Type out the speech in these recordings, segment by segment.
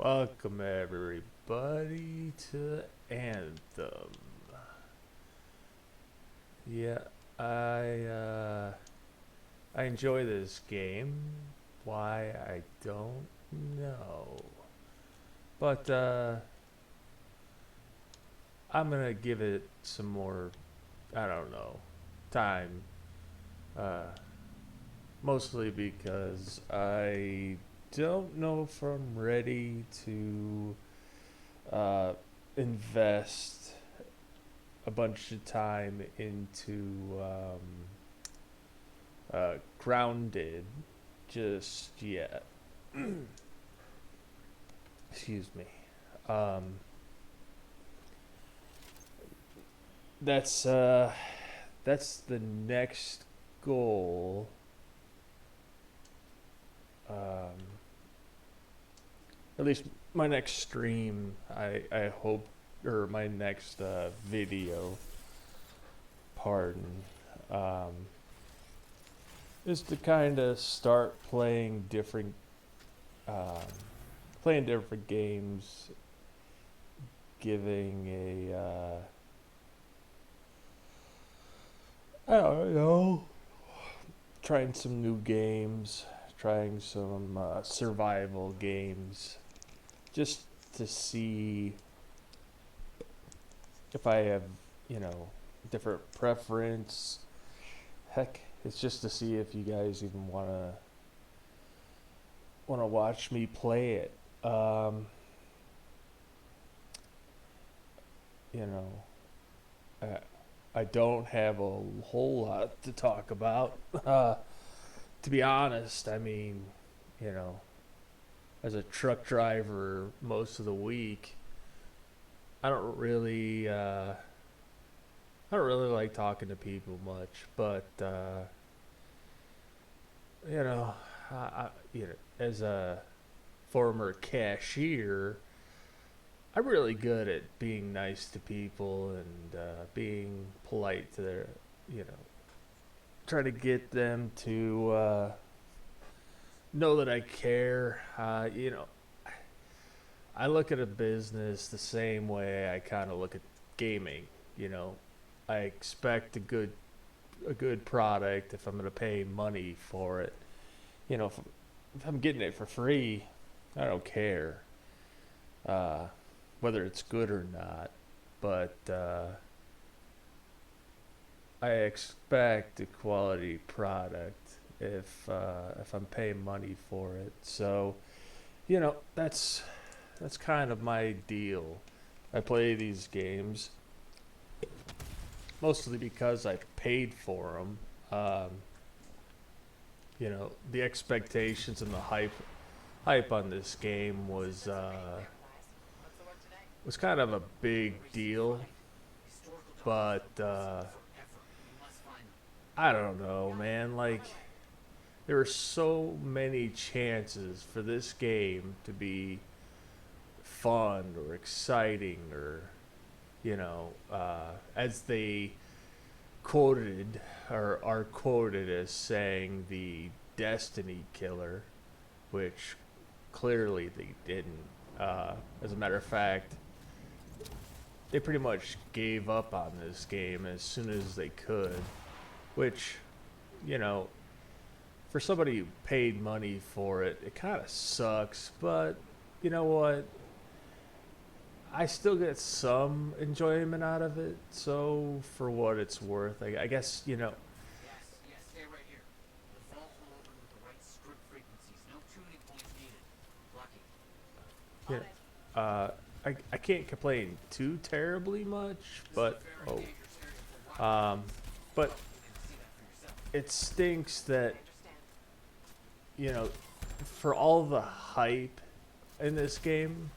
Welcome everybody to Anthem. Yeah, I uh, I enjoy this game. Why I don't know, but I'm gonna give it some more. I don't know time. Uh, Mostly because I don't know if I'm ready to uh, invest a bunch of time into grounded just yet. Excuse me. Um, that's uh, that's the next goal. Um, at least my next stream, I hope, or my next video, pardon, um, is to kind of start um, playing different games, giving I don't know, trying some new games, trying some survival games, just to see if I have, different preference. Heck, it's just to see if you guys even wanna watch me play it. You know, I don't have a whole lot to talk about. To be honest, I mean, you know, as a truck driver most of the week, I don't really, uh, I don't really like talking to people much. But you know, as a former cashier, I'm really good at being nice to people and being polite to their, you know, try to get them to know that I care. I look at a business the same way I kind of look at gaming. You know, I expect a good product if I'm going to pay money for it. If I'm getting it for free, I don't care uh, whether it's good or not. But I expect a quality product if I'm paying money for it. So that's kind of my deal. I play these games mostly because I paid for them. The expectations and the hype on this game was kind of a big deal, but I don't know, man. Like, there are so many chances for this game to be fun or exciting or, as they quoted or are quoted as saying the Destiny killer, which clearly they didn't. As a matter of fact, they pretty much gave up on this game as soon as they could, which, you know, for somebody who paid money for it, it kind of sucks, but you know what? I still get some enjoyment out of it, so for what it's worth, I guess, yeah, I can't complain too terribly much, but, but it stinks that, you know, for all the hype in this game,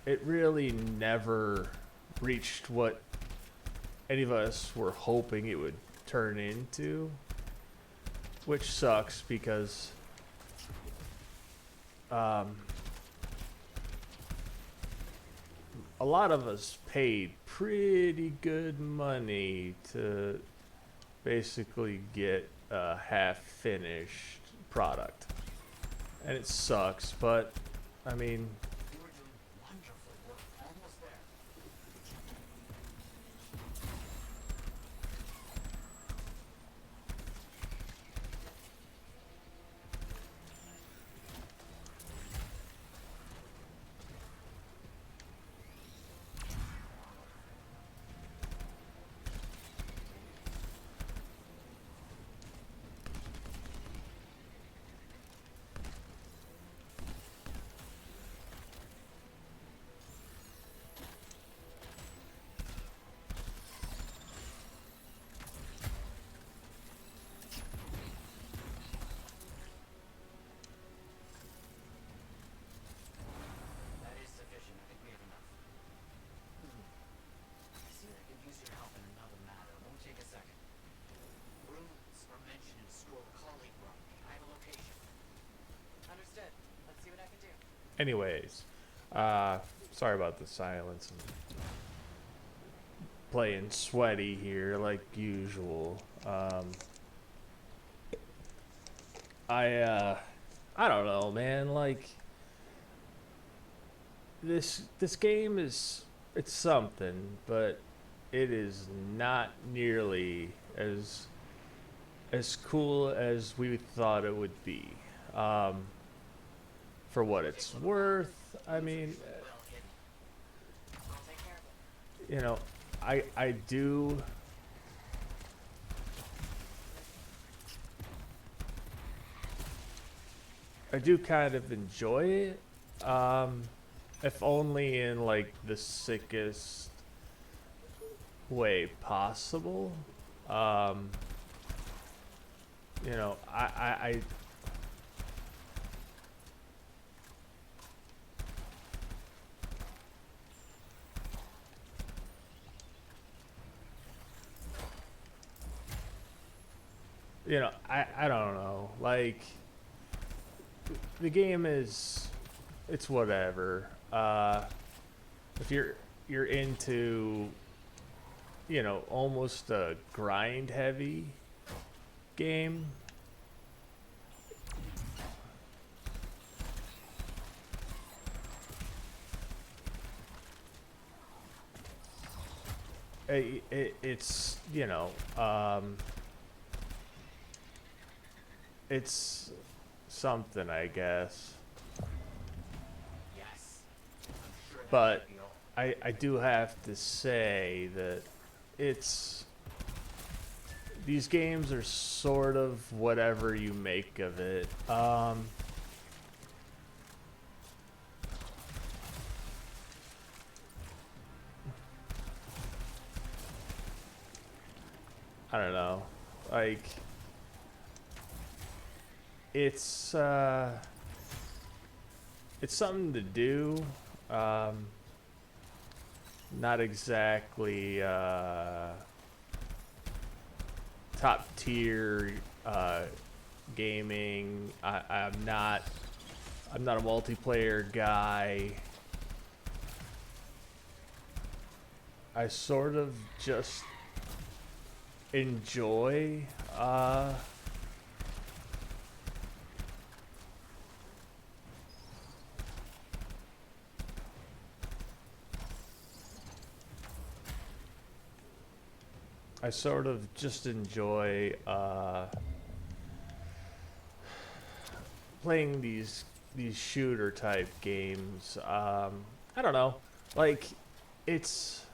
it really never reached what any of us were hoping it would turn into, which sucks because um, a lot of us paid pretty good money to basically get a half finished product. And it sucks, but I mean, You were doing wonderful work. Almost there. That is sufficient. I think we have enough. I see I could use your help in another matter. Won't take a second. Runes are mentioned in Scroll Colleague Rock. I have a location. Understood. Let's see what I can do. anyways, sorry about the silence. I'm playing sweaty here like usual. I don't know, man. Like this game is it's something, but it is not nearly as cool as we thought it would be. Um, for what it's worth, I mean, Well hidden. I'll take care of it. you know, I do kind of enjoy it. If only in like the sickest way possible. Um, I I don't know. Like the game is it's whatever. If you're into almost a grind heavy game, it's it's something, I guess. Yes. I'm sure that But should be all. I do have to say that it's these games are sort of whatever you make of it. I don't know. Like it's it's something to do. Um, Not exactly top tier gaming. I'm not a multiplayer guy. I sort of just enjoy I sort of just enjoy playing these shooter type games. I don't know. Like it's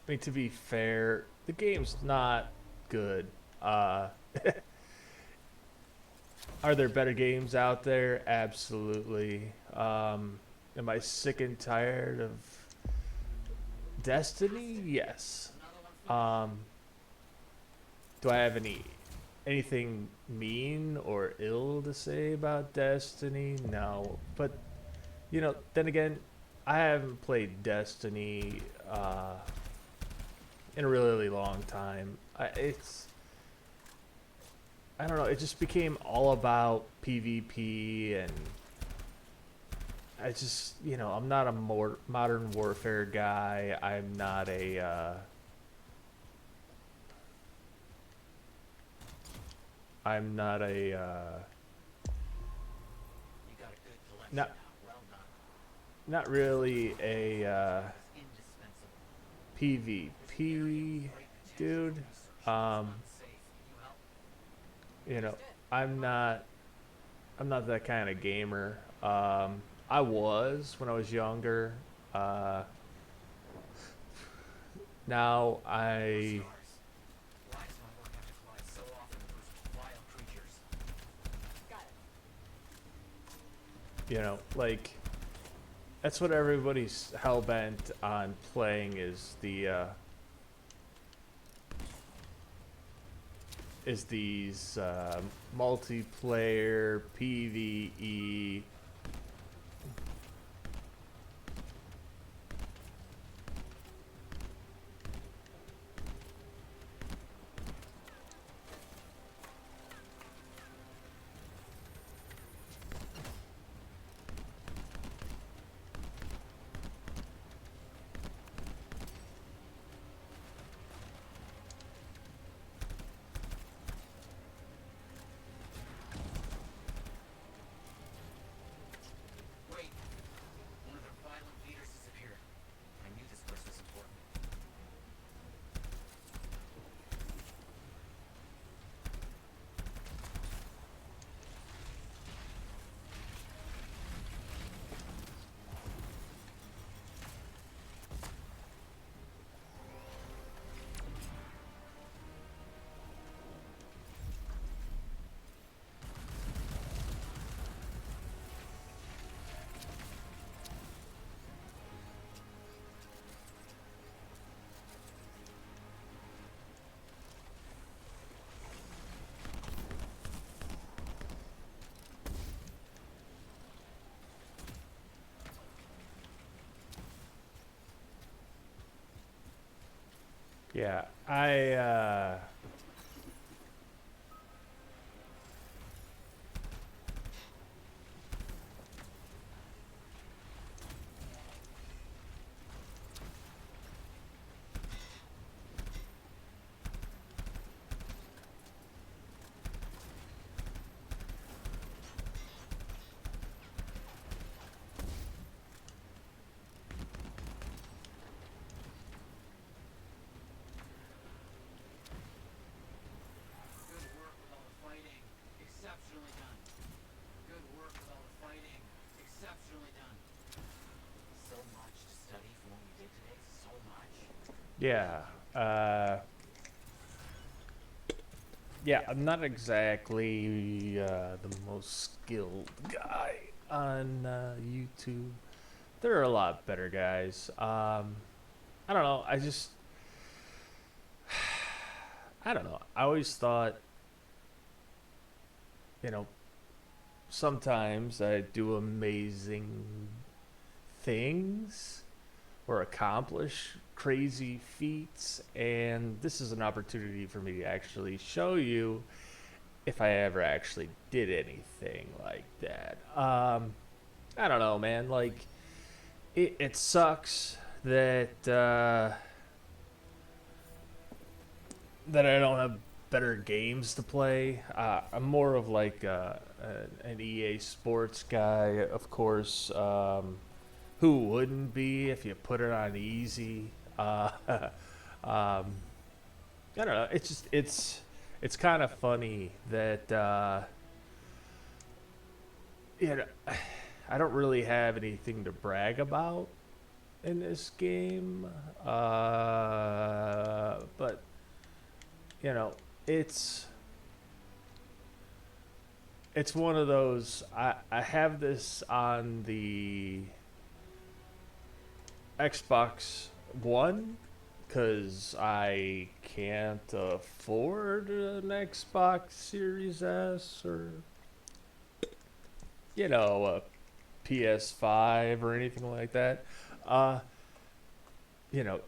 I mean, to be fair, the game's not good. Uh are there better games out there? Absolutely. Am I sick and tired of Destiny? Yes. Another one for you. Um, do I have anything mean or ill to say about Destiny? No. But then again, I haven't played Destiny in a really long time. I don't know. It just became all about PvP, and I just I'm not a more modern warfare guy. I'm not a You got a good collection. you not now. Well done. not really a Is indispensable. There's an area with PvP great potential dude. for research, but it's Um, unsafe. Can you help? you know, Understood. I'm Follow me. not I'm not that kind of gamer. I was when I was younger. Uh, Now Oh, I, stars. Why does my work have to collide so often with those vile creatures? Got it. like that's what everybody's hell bent on playing is these multiplayer PVE. Wait. One of their violent leaders disappeared. I knew this place was important. Yeah, I Good work with all the fighting. Exceptionally done. Good work with all the fighting. Exceptionally done. So much to study from what we did today. So much. yeah. Uh, yeah, I'm not exactly the most skilled guy on YouTube. There are a lot better guys. I don't know. I don't know. I always thought, you know, sometimes I do amazing things or accomplish crazy feats, and this is an opportunity for me to actually show you if I ever actually did anything like that. I don't know, man. Like, it sucks that that I don't have better games to play. I'm more of like an EA Sports guy, of course. Who wouldn't be if you put it on easy? I don't know. It's kind of funny that you know I don't really have anything to brag about in this game, but you know it's it's one of those. I have this on the Xbox One because I can't afford an Xbox Series S or a PS5 or anything like that. Uh,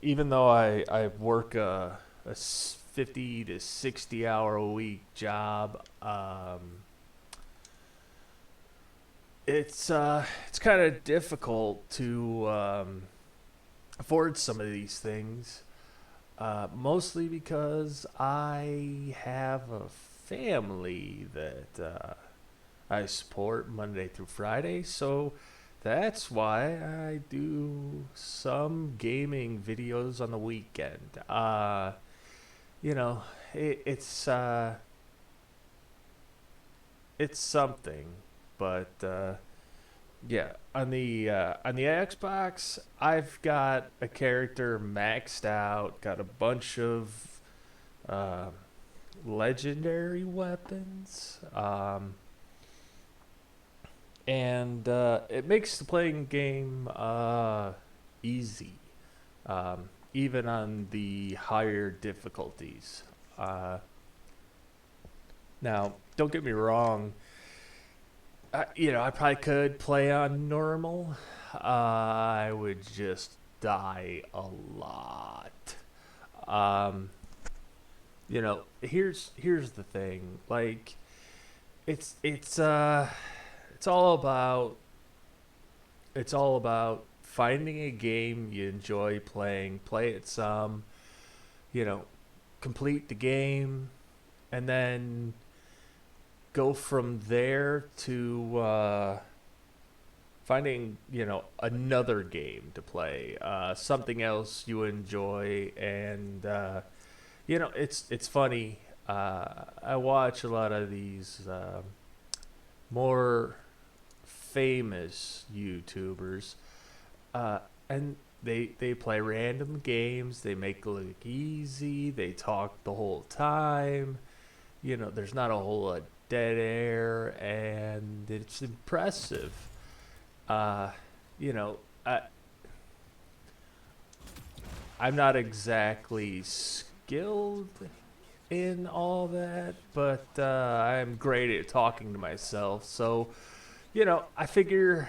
even though I work a 50 to 60 hour a week job, it's kind of difficult to afford some of these things. Mostly because I have a family that I support Monday through Friday, so that's why I do some gaming videos on the weekend. You know, it's it's something, but yeah, on the Xbox, I've got a character maxed out, got a bunch of uh, legendary weapons, and it makes the playing game easy, even on the higher difficulties. Uh, Now, don't get me wrong. I probably could play on normal. I would just die a lot. Um, here's the thing. Like, it's it's all about it's all about finding a game you enjoy playing, play it some, you know, complete the game, and then go from there to finding another game to play, something else you enjoy, and it's funny. I watch a lot of these more famous YouTubers, uh, and they play random games. They make it look easy. They talk the whole time. There's not a whole lot of dead air, and it's impressive. Uh, you know, I, I'm not exactly skilled in all that, but I'm great at talking to myself. So, I figure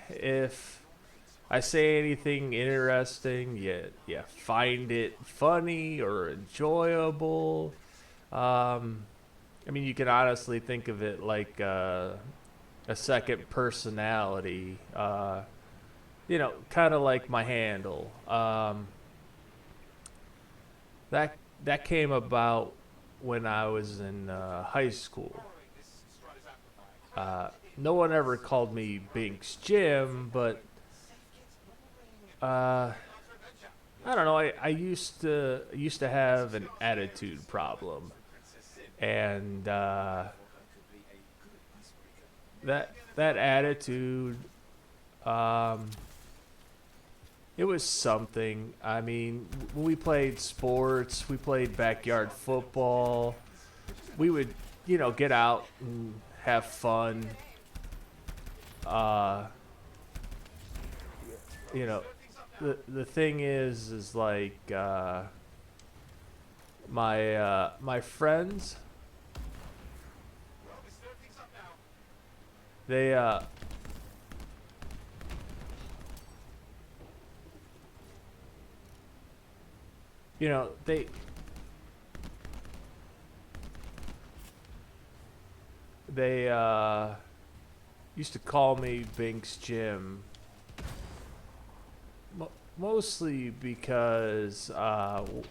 if I say anything interesting, you find it funny or enjoyable. I mean, you can honestly think of it like a second personality. Kind of like my handle. That came about when I was in high school. No one ever called me Binks Jim, but uh, I don't know. I used to have an attitude problem, and that attitude, um, it was something. I mean, when we played sports, we played backyard football. We would, get out and have fun. Uh, you know, the thing is like my friends, they you know they used to call me Binks Jim, mostly because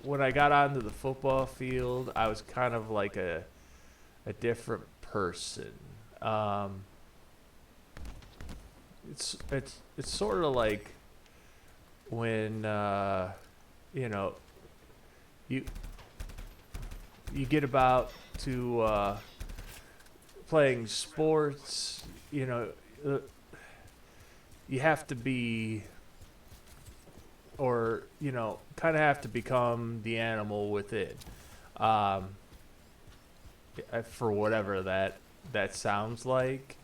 when I got onto the football field, I was kind of like a different person. Um, it's sort of like when you know you you get about to playing sports. Uh, you have to be, or kind of have to become the animal within, um, for whatever that sounds like.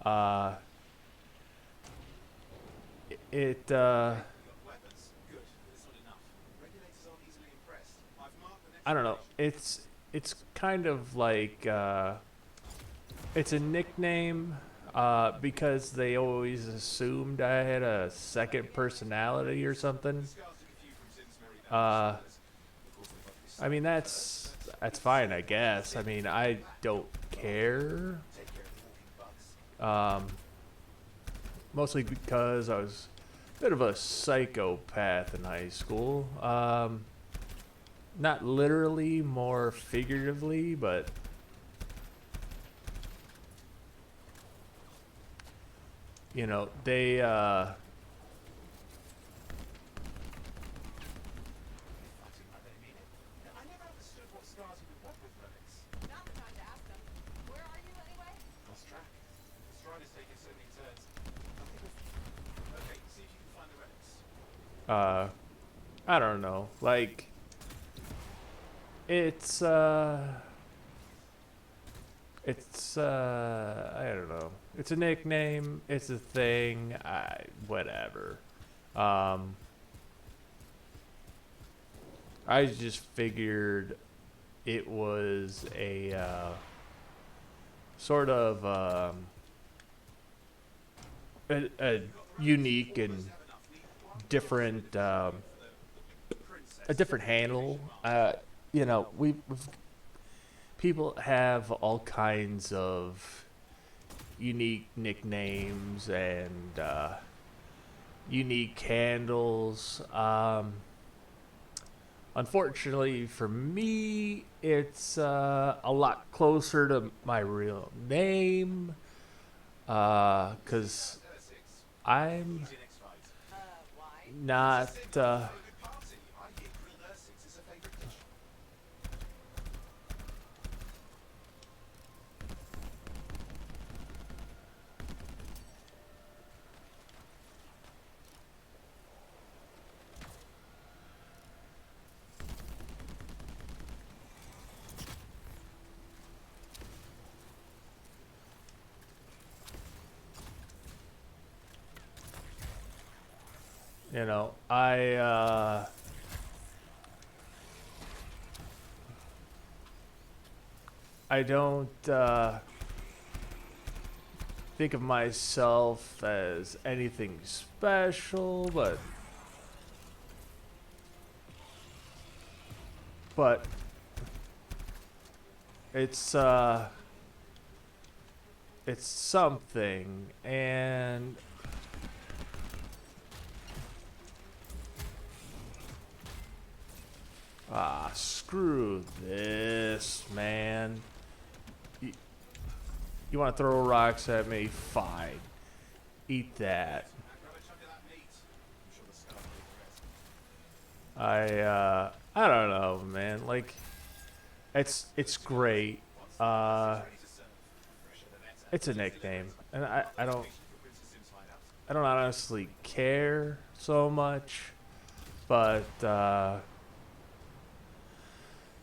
Uh, it I don't know. It's kind of like it's a nickname because they always assumed I had a second personality or something. Uh, I mean that's fine, I guess. I mean, I don't care. Um, Mostly because I was a bit of a psychopath in high school. Not literally, more figuratively, but you know, they Fighting like they mean it. Now, I never understood what stars even want with relics. Not the time to ask them. Where are you anyway? Lost track. The stride is taking so many turns. Nothing of... Okay, see if you can find the relics. uh I don't know. Like it's I don't know. It's a nickname, it's a thing, whatever. Um I just figured it was a sort of a unique and different a different handle. You know, we've people have all kinds of unique nicknames and unique handles. Unfortunately for me, it's a lot closer to my real name, because I'm Easy next fight. Why? not. Good party. I hear grilled Ursix is a favourite dish. You know, I don't think of myself as anything special, but it's it's something, and screw this, man. You want to throw rocks at me? Fine. Eat that. Grab a chunk of that meat. I'm sure the star will eat the rest. I don't know, man. Like, it's great. Ready to serve. Fresher the better. It's a nickname, and I don't For Princess Sim's hideout. I don't honestly care so much, but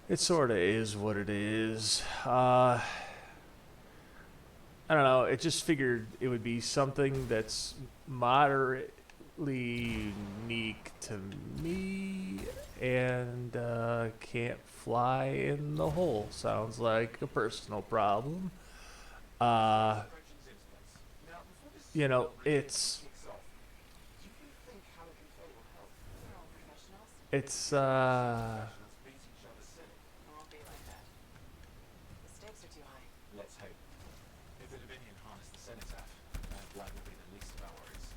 it sort of is what it is. I don't know. It just figured it would be something that's moderately unique to me, and can't fly in the hole. Sounds like a personal problem. Approaching Sim's place. Now, before this You know, it's kicks off, do you think Halo Control will help? We're all professionals. it's Professionals beat each other silly. It won't be like that. The stakes are too high. Let's hope. If the Dominion harness the cenotaph, that blood will be the least of our worries.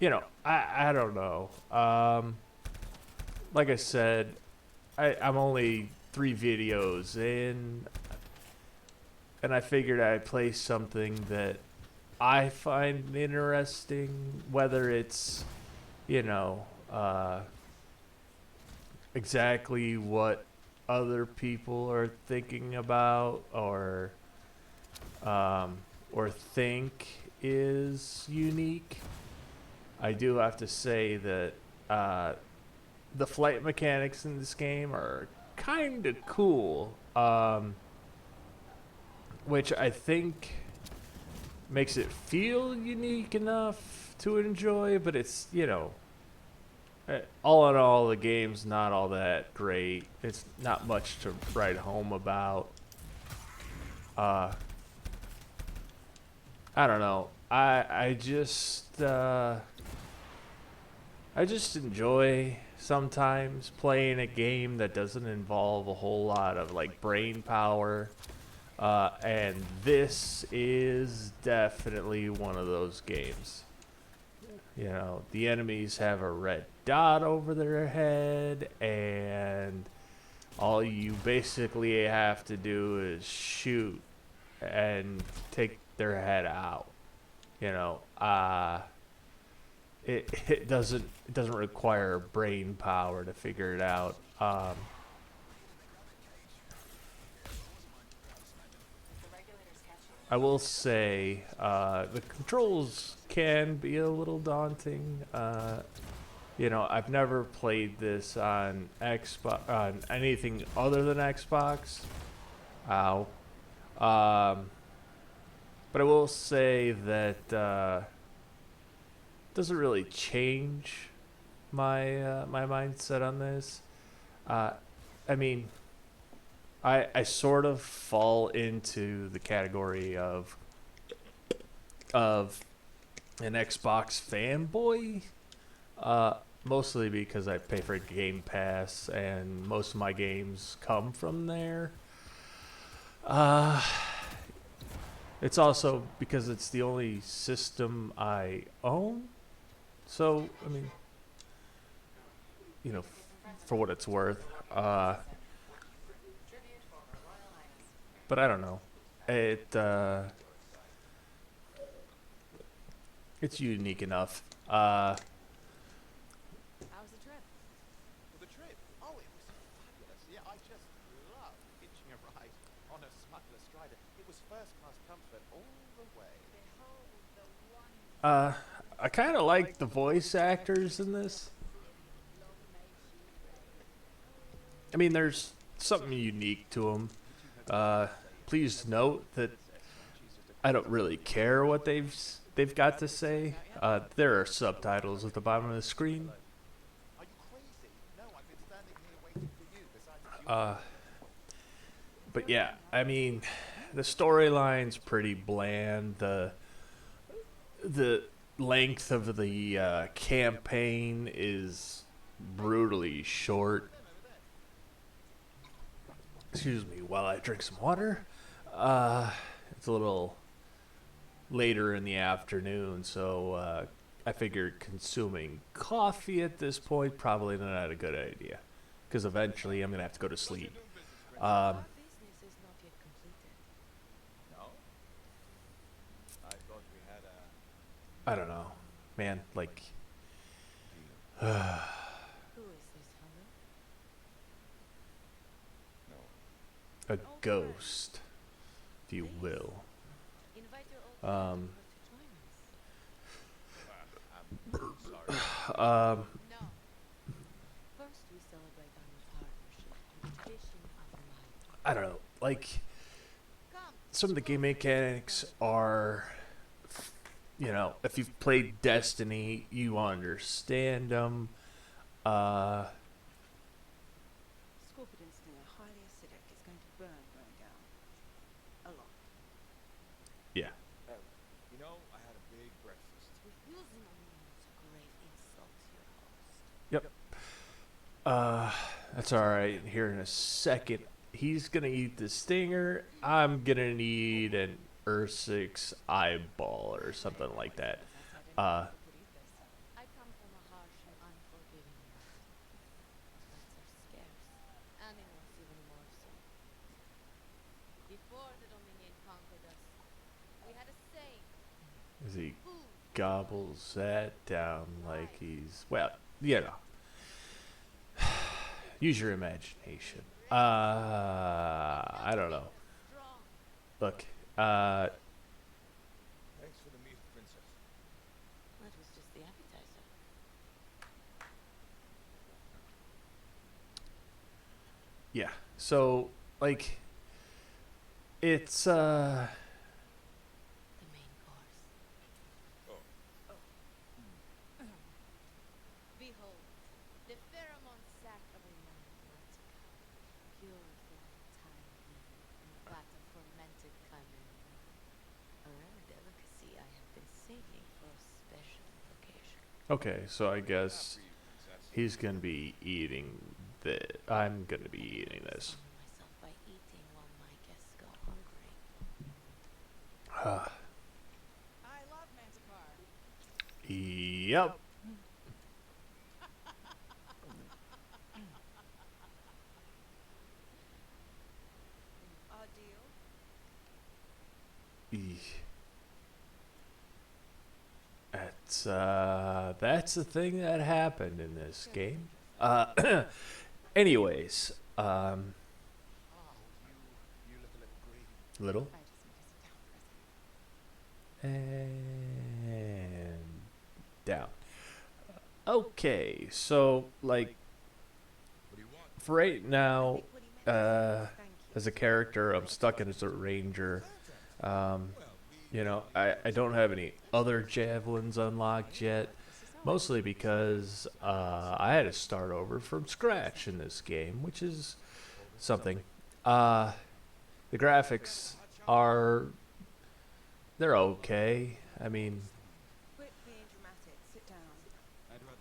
you know, I don't know. Like I said, I'm only 3 videos in, and I figured I'd play something that I find interesting, whether it's, you know, exactly what other people are thinking about, or think is unique. I do have to say that the flight mechanics in this game are kind of cool, which I think makes it feel unique enough to enjoy, but it's, you know, all in all, the game's not all that great. It's not much to write home about. I don't know. I just enjoy sometimes playing a game that doesn't involve a whole lot of like brain power. And this is definitely one of those games. You know, the enemies have a red dot over their head, and all you basically have to do is shoot and take their head out. You know, it doesn't require brain power to figure it out. Is the regulators catching? I will say the controls can be a little daunting. You know, I've never played this on Xbox, on anything other than Xbox. Ow. But I will say that doesn't really change my mindset on this. Uh, I mean, I sort of fall into the category of an Xbox fanboy, mostly because I pay for Game Pass and most of my games come from there. Uh, it's also because it's the only system I own. So, I mean, you know, for what it's worth. Tribute for Her Royal Highness. But I don't know. It's unique enough. How was the trip? The trip? Oh, it was fabulous. Yeah, I just love hitching a ride on a smuggler strider. It was first class comfort all the way. Behold the one I kind of like the voice actors in this. I mean, there's something unique to them. Please note that I don't really care what they've got to say. There are subtitles at the bottom of the screen. Are you crazy? No, I've been standing here waiting for you. Besides, But yeah, I mean, the storyline's pretty bland. The length of the campaign is brutally short. Excuse me while I drink some water. It's a little later in the afternoon, so I figured consuming coffee at this point probably not a good idea, because eventually I'm gonna have to go to sleep. Our business is not yet completed. no? I thought we had a I don't know, man. Like, Who is this, Hunter? no. a ghost, if you will. Invite your old friend over to join us. Sorry. Um, No. First, we celebrate our new partnership with tradition of life. I don't know. Like, Come. some of the game mechanics are, you know, if you've played Destiny, you understand them. Scorpion stinger, highly acidic. It's going to burn going down. A lot. Yeah. You know, I had a big breakfast. Refusing a moment's grave insult to your host. That's all right. Here in a second, he's gonna eat the stinger. I'm gonna need an Ursix eyeball or something like that. I come from a harsh and unforgiving world. Rats are scarce. Animals even more so. Before the Dominion conquered us, we had a saying. As he Food. gobbles that down like he's, well, you know. Use your imagination. I don't know. Strong. Look, Thanks for the meat, princess. That was just the appetizer. yeah. So, like, it's, The main course. Oh. Behold, the pheromone sac of a young vertical, pure from time living in a vat of fermented chimera. A rare delicacy I have been saving for a special occasion. okay, so I guess For you, princess. he's gonna be eating I'm gonna be eating this. Consume myself by eating while my guests go hungry. I love Manticore. Yep. Our deal? Eesh. That's the thing that happened in this game. Anyways, Oh, you look a little green. little I just need to sit down for a second. and down. Okay, so like for right now, What he meant. Thank you. as a character, I'm stuck in as a ranger. You know, I don't have any other javelins unlocked yet, mostly because I had to start over from scratch in this game, which is something. The graphics are they're okay. I mean, Quit being dramatic. Sit down.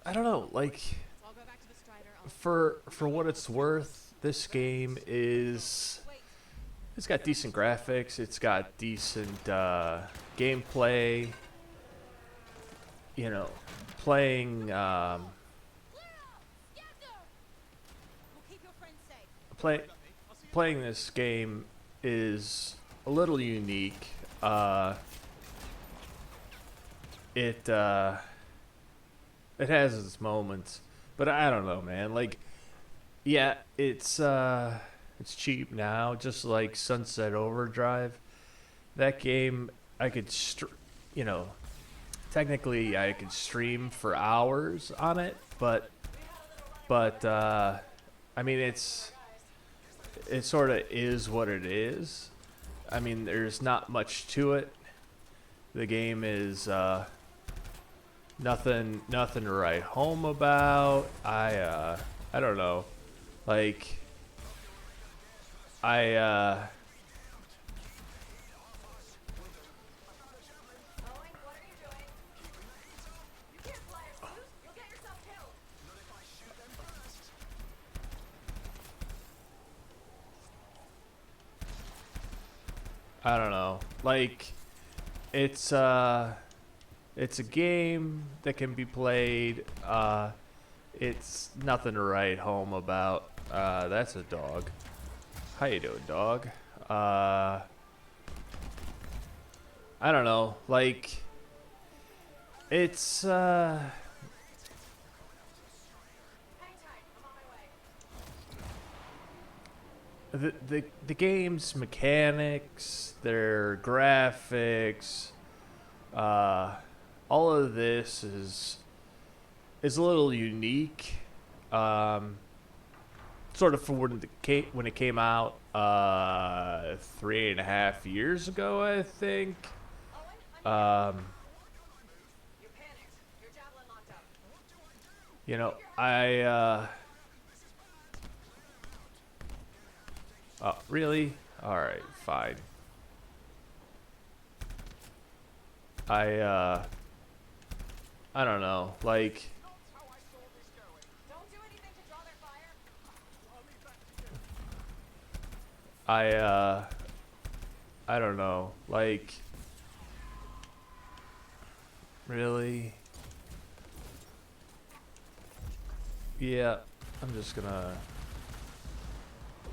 I don't know, like I'll go back to the Strider. I'll for what it's worth, this game is Wait. it's got decent graphics, it's got decent gameplay. You know, playing clear out! Scatter! We'll keep your friends safe. play playing this game is a little unique. It has its moments, but I don't know, man. Like, yeah, it's cheap now, just like Sunset Overdrive. That game, I could, you know, technically I could stream for hours on it, but I mean, it sort of is what it is. I mean, there's not much to it. The game is nothing to write home about. I don't know. Like I Owen, what are you doing? You can't fly a suit. You'll get yourself killed. I don't know. Like it's a game that can be played. It's nothing to write home about. That's a dog. How you doing, dog? I don't know. Like it's Hang tight. I'm on my way. the game's mechanics, their graphics, all of this is a little unique. Sort of for when it came out 3.5 years ago, I think. Owen, you panicked. Your javelin locked up. You know, oh, really? All right, fine. I don't know. Like, Don't do anything to draw their fire. I don't know. Like, really? Yeah, I'm just gonna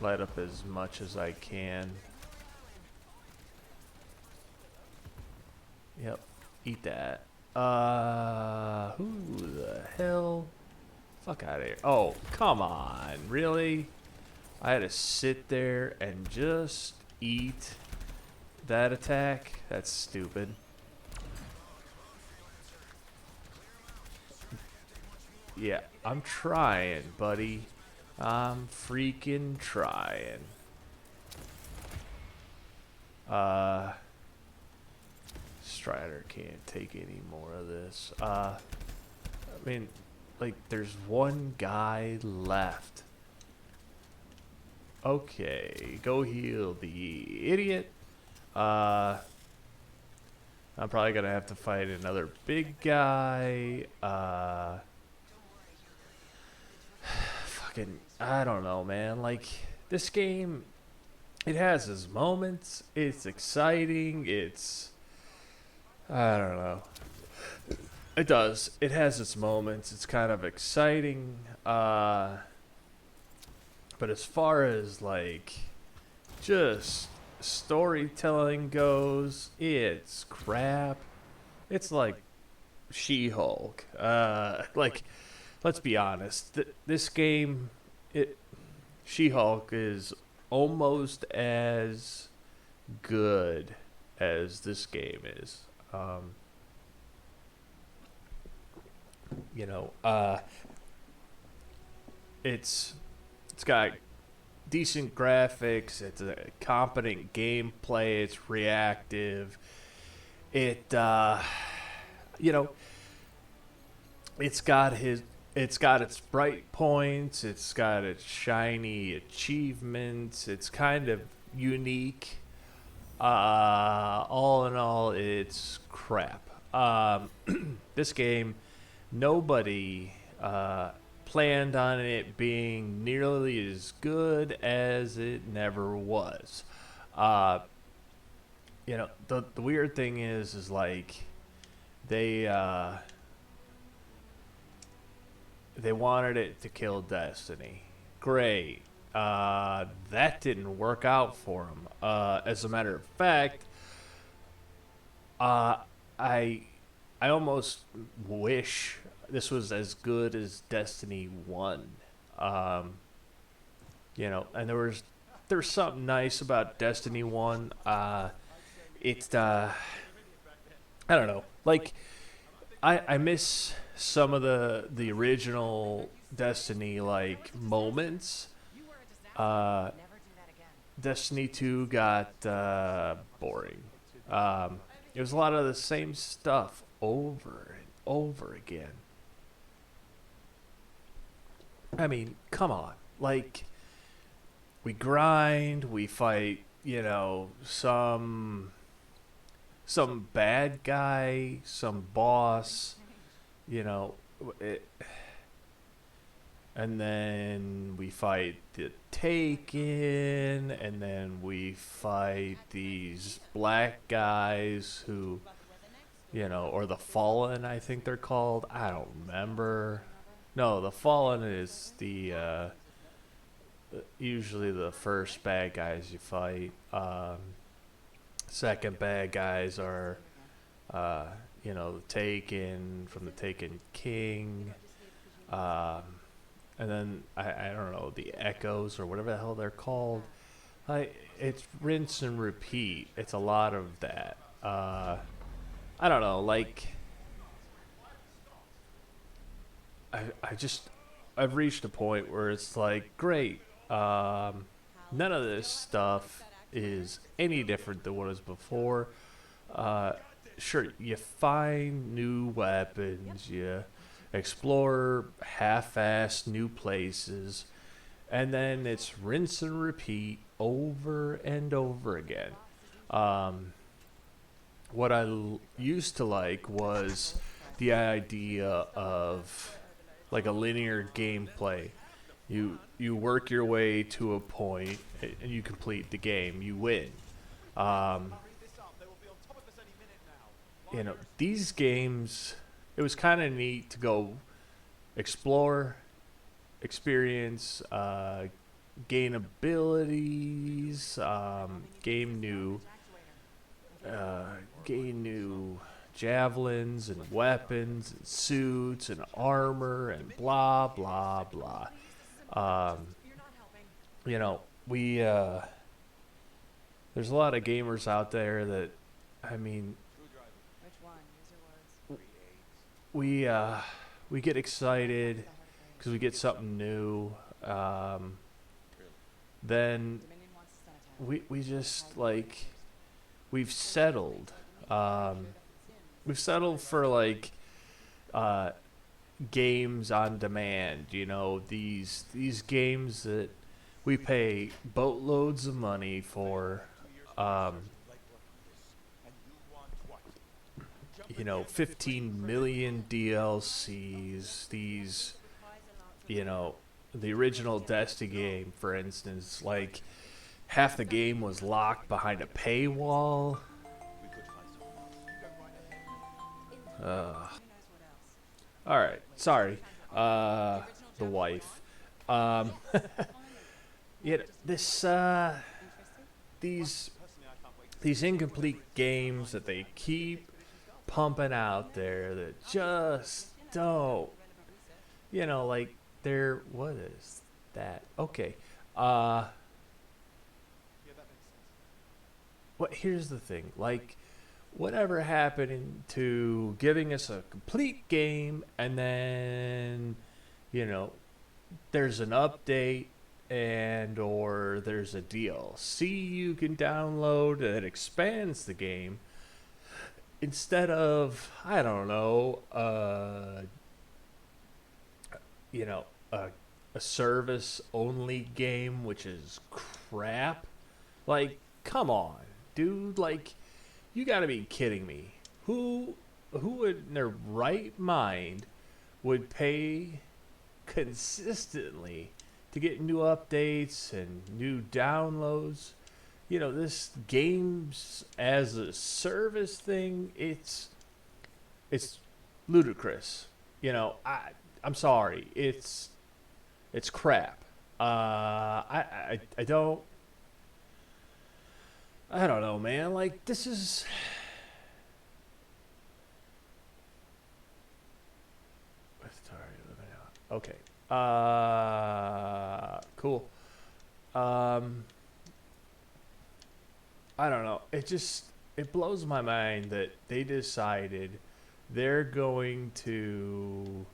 light up as much as I can. Yep, eat that. Who the hell? Fuck out of here. Oh, come on. Really? I had to sit there and just eat that attack? That's stupid. Yeah, I'm trying, buddy. I'm freaking trying. Strider can't take any more of this. I mean, like, there's one guy left. Okay, go heal the idiot. I'm probably gonna have to fight another big guy. Fucking, I don't know, man. Like, this game, it has its moments. It's exciting. I don't know. It does. It has its moments. It's kind of exciting. But as far as like just storytelling goes, it's crap. It's like She-Hulk. Like, let's be honest. This game, it She-Hulk is almost as good as this game is. You know, it's got decent graphics. It's a competent gameplay. It's reactive. It you know, it's got its bright points. It's got its shiny achievements. It's kind of unique. All in all, it's crap. This game, nobody planned on it being nearly as good as it never was. Uh, you know, the weird thing is like they they wanted it to kill Destiny. Great. That didn't work out for them. As a matter of fact, uh, I I almost wish this was as good as Destiny One. Um, you know, and there's something nice about Destiny One. It's I don't know, like I miss some of the original Destiny like moments. Uh, Destiny 2 got boring. It was a lot of the same stuff over and over again. I mean, come on. Like, we grind, we fight, you know, some bad guy, some boss, you know, it, and then we fight the Taken, and then we fight these black guys who, you know, or the Fallen, I think they're called. I don't remember. No, the Fallen is the usually the first bad guys you fight. Second bad guys are, uh, you know, the Taken from the Taken King. Um, and then I don't know, the Echoes or whatever the hell they're called. It's rinse and repeat. It's a lot of that. I don't know, like I just I've reached a point where it's like great. None of this stuff is any different than what was before. Uh, sure, you find new weapons, you explore half-assed new places, and then it's rinse and repeat over and over again. Um, what used to like was the idea of like a linear gameplay. You work your way to a point and you complete the game. You win. Um, you know, these games, it was kind of neat to go explore, experience, gain abilities, gain new javelins and weapons and suits and armor and blah blah blah. Um, you know, there's a lot of gamers out there that, I mean, Which one? Use your words. we we get excited because we get something new. Then Dominion wants to send a tower. we just like we've settled. We've settled for like uh, games on demand. You know, these games that we pay boatloads of money for. Um, you know, 15 million DLCs. These, you know, the original Destiny game, for instance, like half the game was locked behind a paywall. Who knows what else? All right. Sorry. The wife. Um, yeah, this these Personally, I can't wait to these incomplete games that they keep pumping out there that just don't, like they're what is that? Okay. Yeah, that makes sense. What here's the thing. Like whatever happened to giving us a complete game and then, you know, there's an update and or there's a DLC you can download that expands the game instead of I don't know, you know, a service only game which is crap. Like, come on, dude. Like, you got to be kidding me. Who in their right mind would pay consistently to get new updates and new downloads? You know, this games as a service thing, it's ludicrous. You know, I'm sorry. It's crap. I don't know, man. Like this is okay. Cool. I don't know. It blows my mind that they decided they're going to.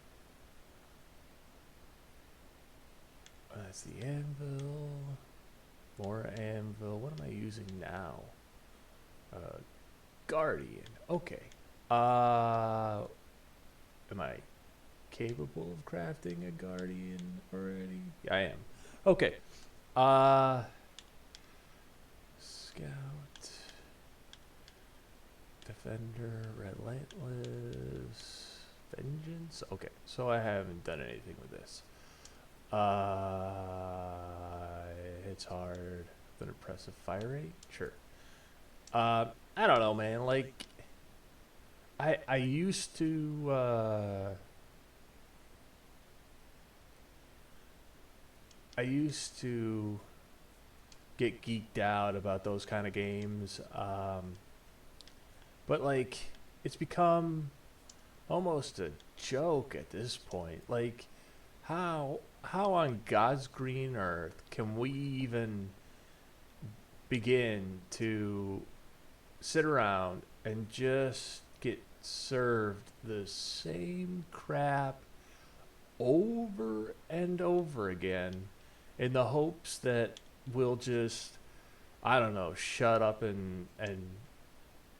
That's the anvil. More anvil. What am I using now? Guardian. Okay. Am I capable of crafting a guardian already? I am. Okay. Scout. Defender. Relentless. Vengeance. Okay. So I haven't done anything with this. It's hard. An impressive fire rate? Sure. I don't know, man. Like, I used to, I used to get geeked out about those kind of games. But like, it's become almost a joke at this point. Like, how on God's green earth can we even begin to sit around and just get served the same crap over and over again in the hopes that we'll just I don't know, shut up and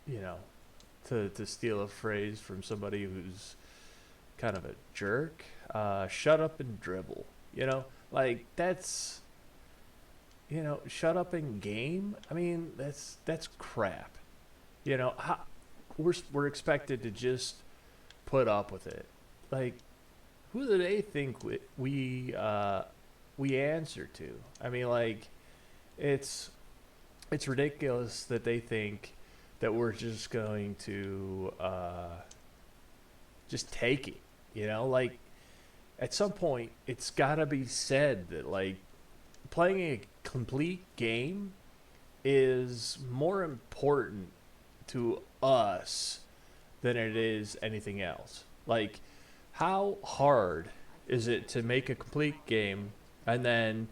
you know, to steal a phrase from somebody who's kind of a jerk, shut up and dribble. You know, like that's shut up and game. I mean, that's crap. You know, how, we're expected to just put up with it. Like, who do they think we answer to? I mean, like, it's ridiculous that they think that we're just going to just take it. You know, like at some point, it's gotta be said that like playing a complete game is more important to us than it is anything else. Like, how hard is it to make a complete game and then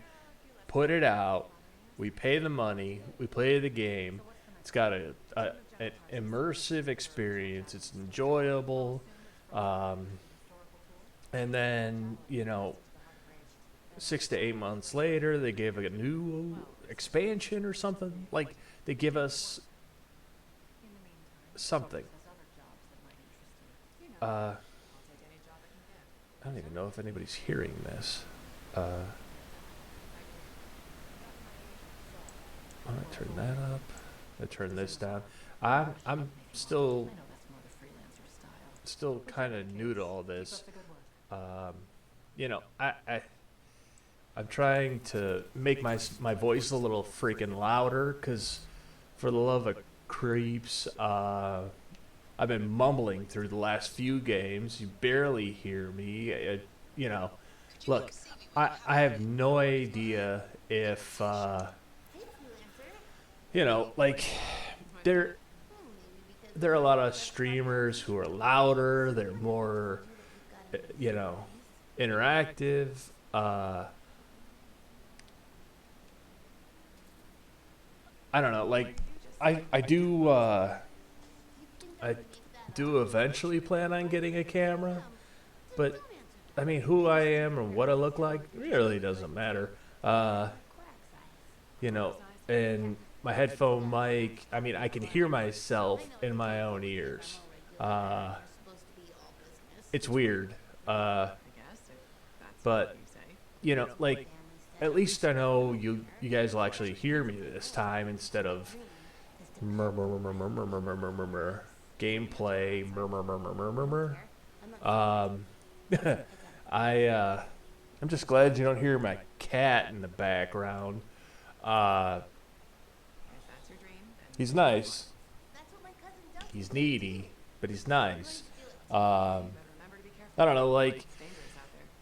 put it out? We pay the money, we play the game. It's got an immersive experience. It's enjoyable, and then 6 to 8 months later, they gave a new expansion or something. Like they give us something. I don't even know if anybody's hearing this. I'm gonna turn that up. I turn this down. I'm still kind of new to all this. I'm trying to make my voice a little freaking louder because, for the love of creeps, I've been mumbling through the last few games. You barely hear me. You know, look, I have no idea if you know, like there there are a lot of streamers who are louder. They're more, you know, interactive. I don't know. Like, I do I do eventually plan on getting a camera, but I mean, who I am or what I look like really doesn't matter. You know, and my headphone mic. I mean, I can hear myself in my own ears. Uh, it's weird. But you know, like at least I know you guys will actually hear me this time instead of gameplay. Um, I'm just glad you don't hear my cat in the background. Uh, he's nice. He's needy, but he's nice. I don't know, like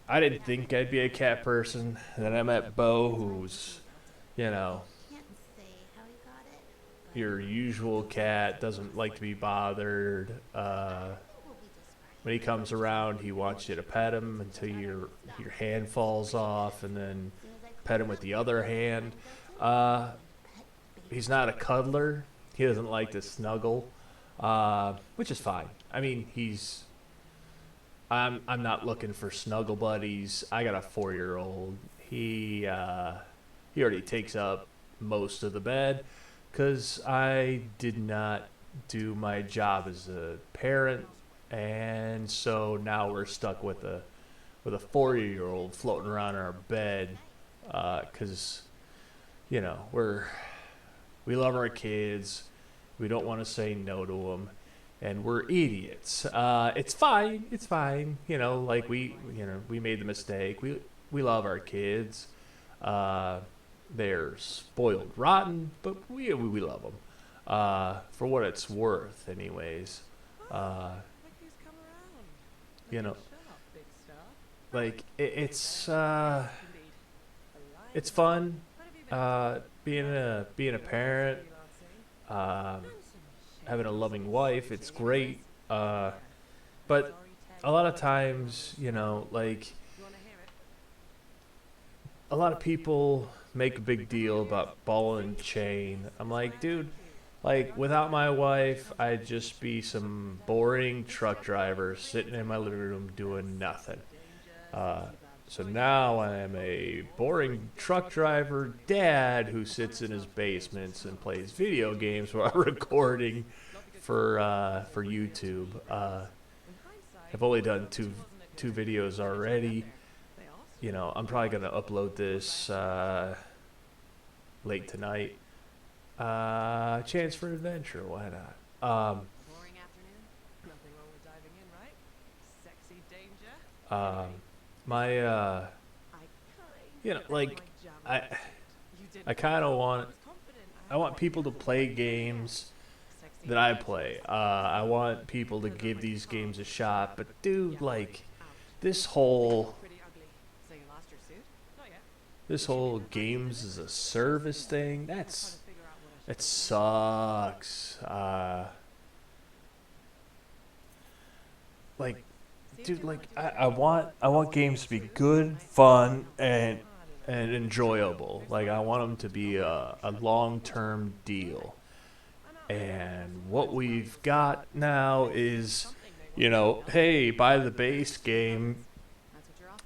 I didn't think I'd be a cat person. And then I met Bo, who's, you know, your usual cat, doesn't like to be bothered. When he comes around, he wants you to pet him until your hand falls off, and then pet him with the other hand. He's not a cuddler. He doesn't like to snuggle, which is fine. I mean, I'm not looking for snuggle buddies. I got a 4-year-old. He already takes up most of the bed because I did not do my job as a parent, and so now we're stuck with a 4-year-old floating around in our bed because you know we love our kids. We don't want to say no to them, and we're idiots. It's fine. It's fine. You know, like we made the mistake. We love our kids. They're spoiled rotten, but we love them. For what it's worth, anyways. You know, like it's fun. Being a parent. Having a loving wife, it's great. But a lot of times, you know, like a lot of people make a big deal about ball and chain. I'm like, dude, like without my wife, I'd just be some boring truck driver sitting in my living room doing nothing. So now I am a boring truck driver dad who sits in his basements and plays video games while recording for YouTube. I've only done two videos already. You know, I'm probably gonna upload this late tonight. Chance for adventure, why not? My you know, like I kind of want people to play games that I play. I want people to give these games a shot, but dude, like this whole games as a service thing, that sucks. Like, dude, like I want games to be good, fun, and enjoyable. Like I want them to be a long-term deal. And what we've got now is, you know, hey, buy the base game,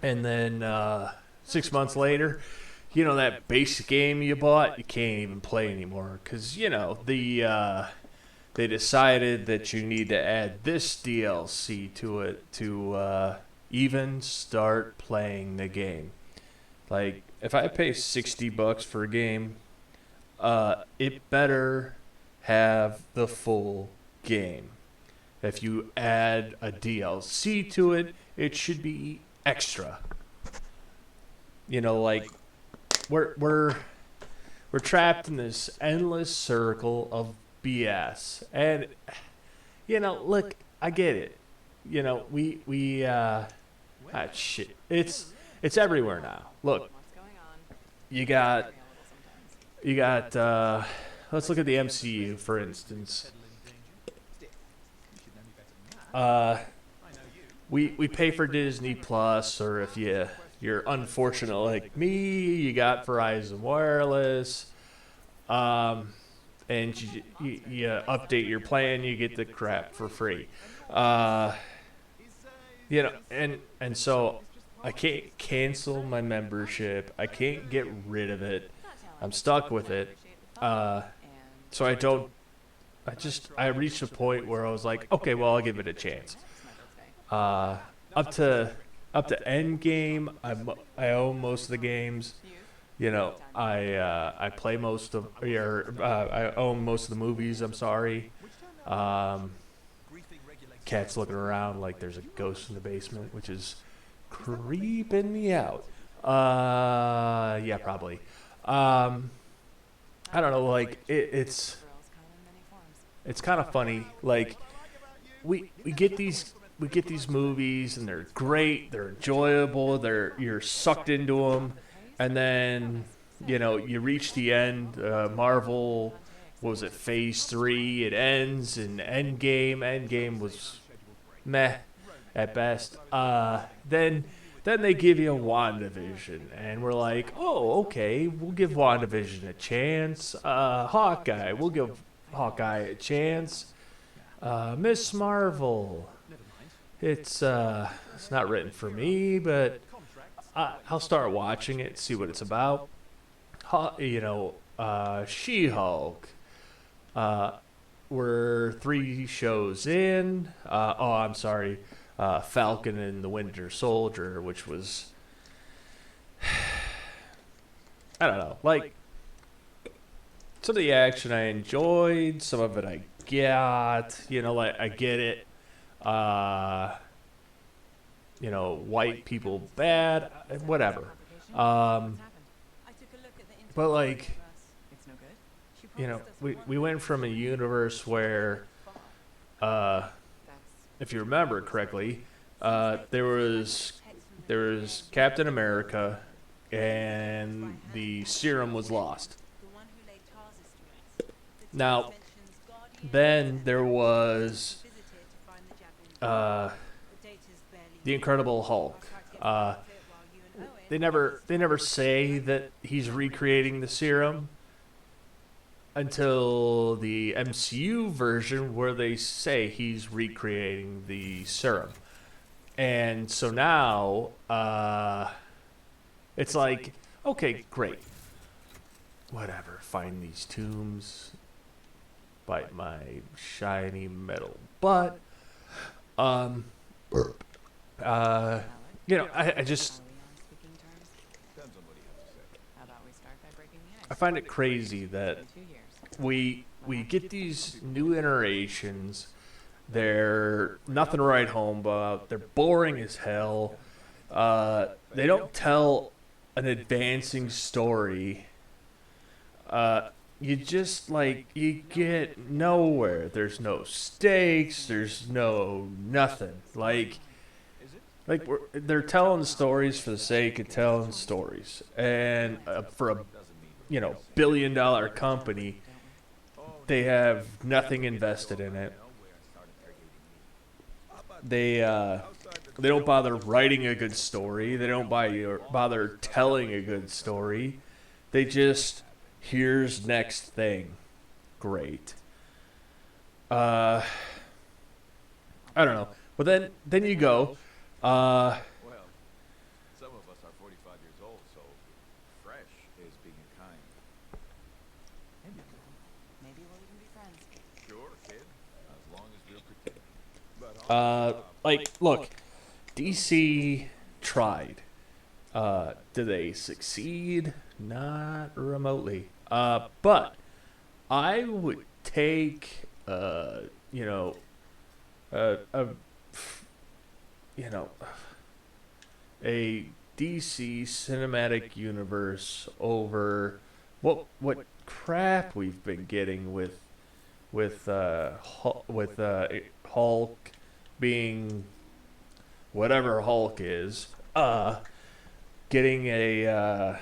and then 6 months later, you know, that base game you bought, you can't even play anymore because, you know, they decided that you need to add this DLC to it to even start playing the game. Like, if I pay $60 for a game, it better have the full game. If you add a DLC to it, it should be extra. You know, like we're trapped in this endless circle of BS, and look, I get it. Shit. It's everywhere now. Look, What's going on? you got Scare me a little sometimes. you got let's look at the MCU for instance. We pay for Disney Plus, or if you're unfortunate like me, you got Verizon Wireless. And you update your plan, you get the crap for free. And so I can't cancel my membership. I can't get rid of it. I'm stuck with it. So I don't. I reached a point where I was like, okay, well, I'll give it a chance. Up to Endgame, I own most of the games. I play most of, or I own most of the movies. I'm sorry. Cat's looking around like there's a ghost in the basement, which is creeping me out. Yeah, probably. I don't know. Like it's kind of funny. Like we get these movies and they're great. They're enjoyable. You're sucked into them. And then, you reach the end. Marvel, what was it, Phase 3? It ends in Endgame. Endgame was meh at best. Then they give you WandaVision. And we're like, oh, okay, we'll give WandaVision a chance. Hawkeye, we'll give Hawkeye a chance. Miss Marvel. It's not written for me, but I'll start watching it, see what it's about. She-Hulk. We're 3 shows in. I'm sorry. Falcon and the Winter Soldier, which was, I don't know. Like, some of the action I enjoyed, some of it I got. Like, I get it. White people bad, whatever. But like, we went from a universe where, if you remember correctly, there was Captain America, and the serum was lost. Now, then there was the Incredible Hulk. They never say that he's recreating the serum until the MCU version, where they say he's recreating the serum. And so now it's like, okay, great, whatever, find these tombs, bite my shiny metal butt. I just, I find it crazy that we get these new iterations. They're nothing to write home about. They're boring as hell. They don't tell an advancing story. You just, you get nowhere. There's no stakes. There's no nothing. They're telling stories for the sake of telling stories. And for a, billion-dollar company, they have nothing invested in it. They don't bother writing a good story. They don't bother telling a good story. They just, here's next thing. Great. I don't know. But then you go. Well, some of us are 45 years old, so fresh is being kind. Maybe we'll even be friends. Sure, kid, as long as we're pretending. Look, DC tried. Did they succeed? Not remotely. But I would take, a DC cinematic universe over what crap we've been getting with with Hulk being whatever Hulk is, getting a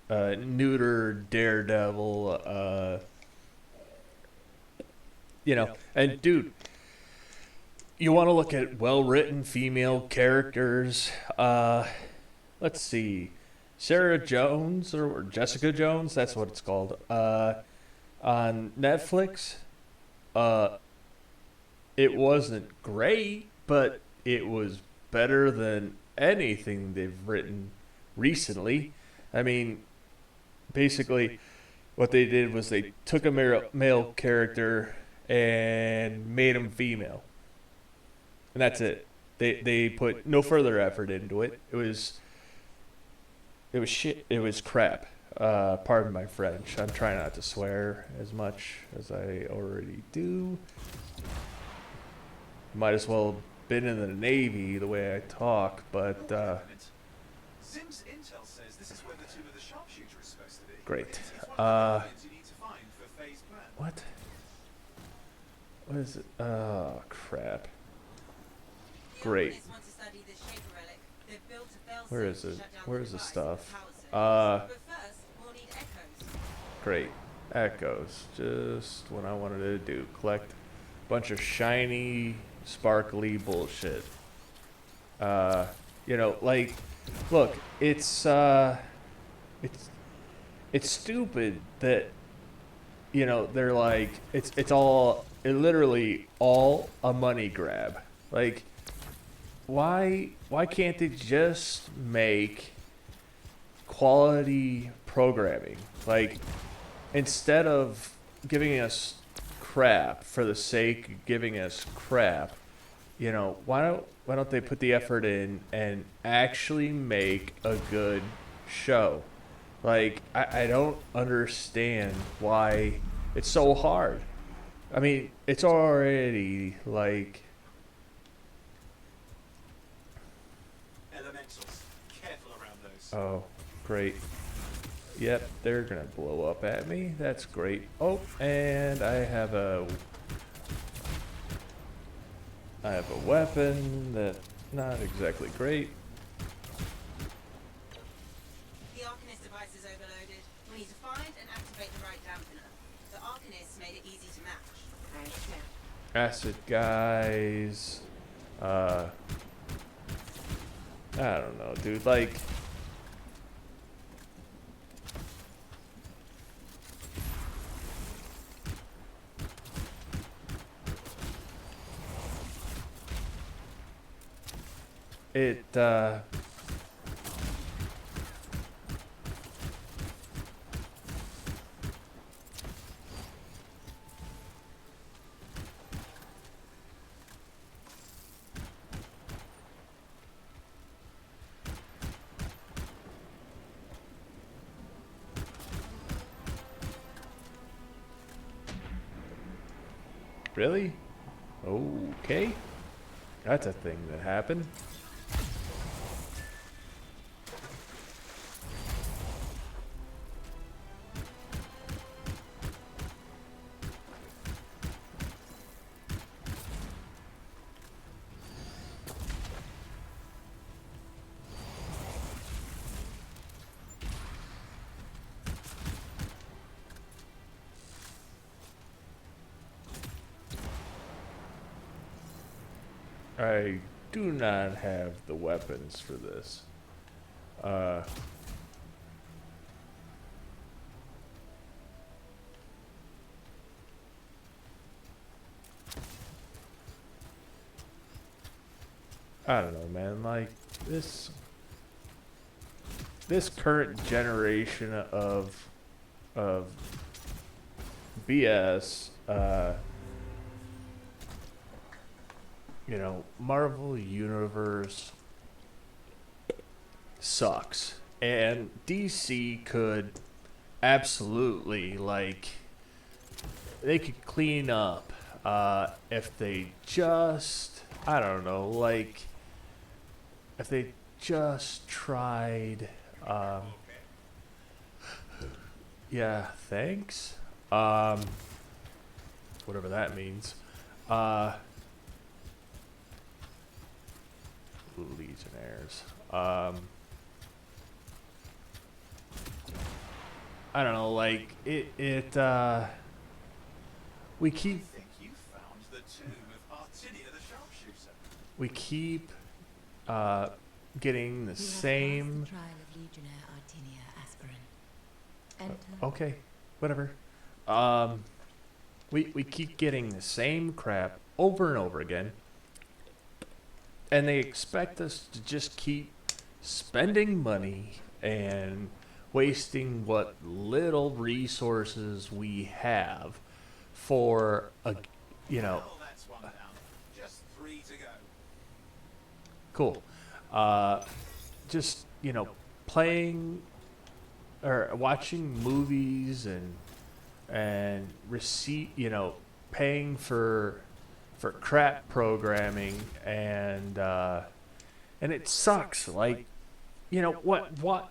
neuter Daredevil, and dude, you want to look at well-written female characters, let's see, Sarah Jones or Jessica Jones, that's what it's called, on Netflix. It wasn't great, but it was better than anything they've written recently. I mean, basically, what they did was they took a male character and made him female, and that's it. They put no further effort into it. It was shit. It was crap. Pardon my French. I'm trying not to swear as much as I already do. Might as well have been in the Navy the way I talk, but Sim's intel says this is where the tomb of the sharpshooter is supposed to be. great. It's one of the you need to find for phase plan. What? What is it? Oh, crap. Great. Where is it? Where is the stuff? Great. Echoes. Just what I wanted to do. Collect a bunch of shiny, sparkly bullshit. Like, look, it's stupid that, they're like, it's literally all a money grab. Like, why can't they just make quality programming? Like, instead of giving us crap for the sake of giving us crap, why don't they put the effort in and actually make a good show? Like, I don't understand why it's so hard. I mean, it's already like, Elementals. Careful around those. oh, great. Yep, they're gonna blow up at me. That's great. Oh, and I have a weapon that's not exactly great. The Arcanist device is overloaded. We need to find and activate the right dampener. The Arcanist made it easy to match. I understand. Acid guys. I don't know, dude. Like, it, really? Okay. That's a thing that happened. I do not have the weapons for this. I don't know, man. Like, this current generation of BS, Marvel Universe sucks. And DC could absolutely, like, they could clean up if they just, I don't know, like, if they just tried, yeah, thanks. Whatever that means. Legionnaires. I don't know, like we I keep think you found the tomb of Artinia the sharpshooter. we keep getting the You have same. passed the trial of Legionnaire Artinia Aspirin. Enter. Okay, whatever. We keep getting the same crap over and over again, and they expect us to just keep spending money and wasting what little resources we have for a, you know, Well, that's one down. Just 3 to go. cool. Just, you know, playing or watching movies and paying for crap programming and it sucks. Like, you know, what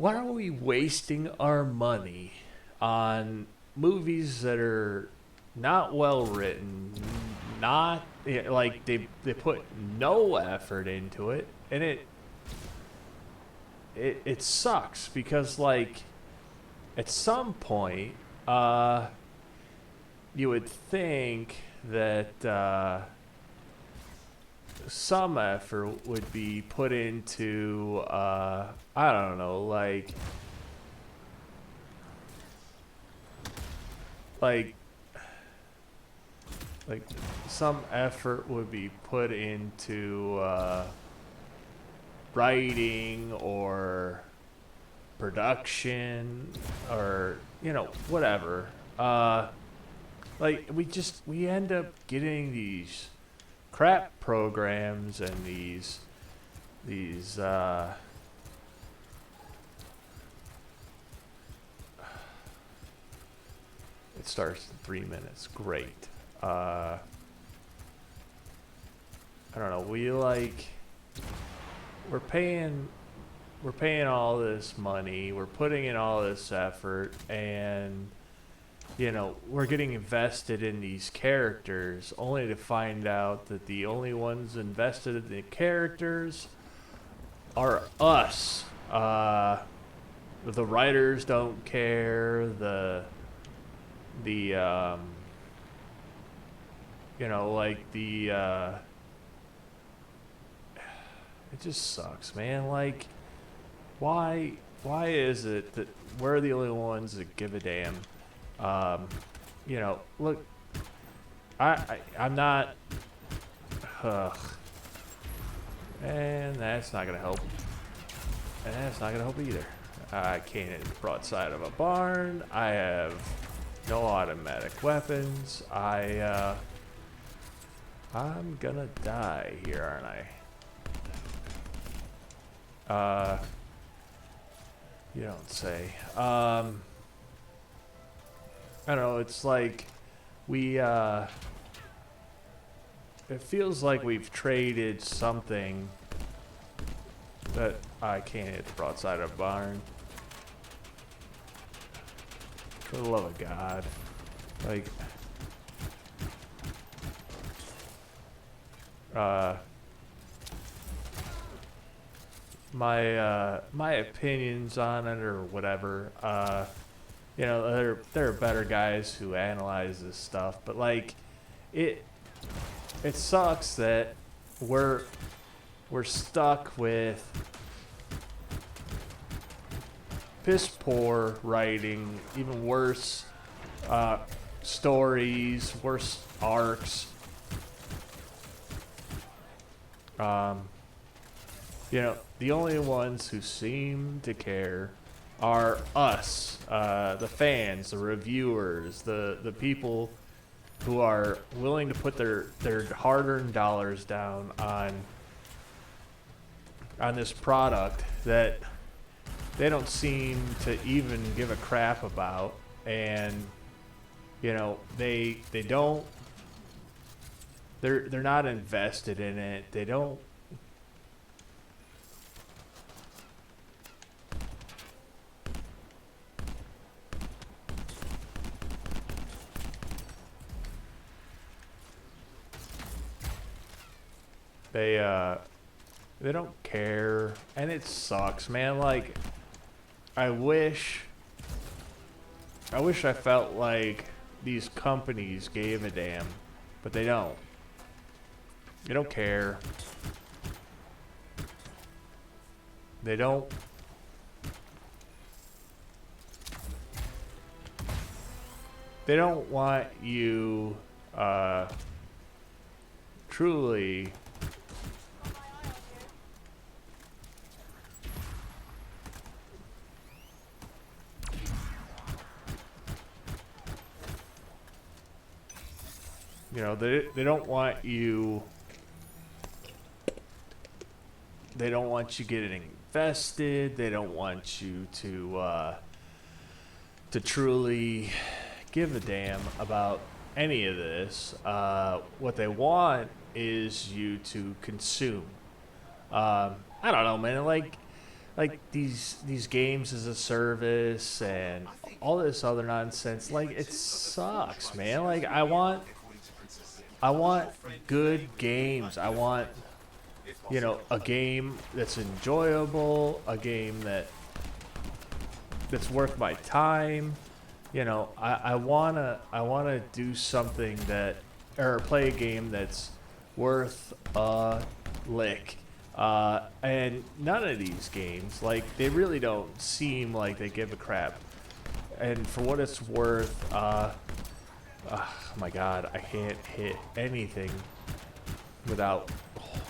are we wasting our money on movies that are not well written, not like they put no effort into it, and it sucks because, like, at some point you would think that some effort would be put into I don't know, like some effort would be put into writing or production or, you know, whatever. Like we end up getting these crap programs and these it starts in 3 minutes. Great. I don't know. We're paying all this money. We're putting in all this effort, and you know, we're getting invested in these characters only to find out that the only ones invested in the characters are us. The writers don't care. You know, like it just sucks, man. Like, why is it that we're the only ones that give a damn? You know, look, I'm not, and that's not gonna help, and that's not gonna help either. I can't hit the broadside of a barn. I have no automatic weapons. I'm gonna die here, aren't I? You don't say. I don't know, it's like it feels like we've traded something that I can't hit the broadside of a barn. For the love of God. Like, my opinions on it or whatever, you know, there are better guys who analyze this stuff, but like it sucks that we're stuck with piss poor writing, even worse stories, worse arcs. You know, the only ones who seem to care are us, the fans, the reviewers, the people who are willing to put their hard-earned dollars down on this product that they don't seem to even give a crap about, and you know, they're not invested in it. They don't. They don't care, and it sucks, man. Like, I wish I felt like these companies gave a damn, but they don't. They don't care. They don't. They don't want you truly they don't want you getting invested. They don't want you to truly give a damn about any of this. What they want is you to consume. I don't know, man. Like these games as a service and all this other nonsense. Like, it sucks, man. Like, I want good games. I want, a game that's enjoyable, a game that's worth my time. I wanna do something or play a game that's worth a lick. And none of these games, like, they really don't seem like they give a crap. And for what it's worth, oh my god, I can't hit anything without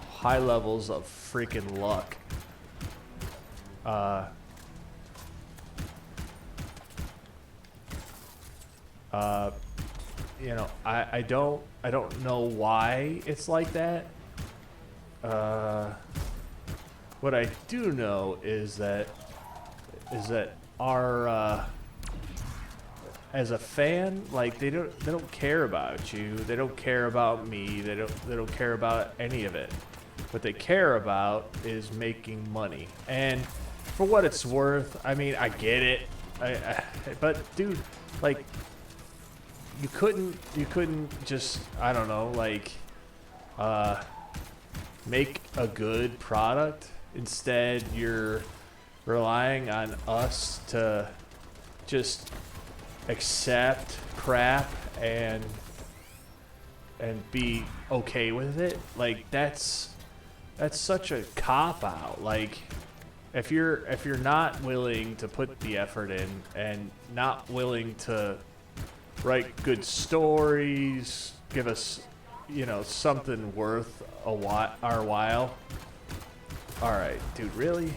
high levels of freaking luck. I don't know why it's like that. What I do know is that our as a fan, like, they don't care about you. They don't care about me. They don't care about any of it. What they care about is making money. And for what it's worth, I mean, I get it. But dude, like, you couldn't just, I don't know, like, make a good product. Instead, you're relying on us to just accept crap and be okay with it. Like, that's such a cop out. Like, if you're not willing to put the effort in and not willing to write good stories, give us, something worth our while. All right, dude, really?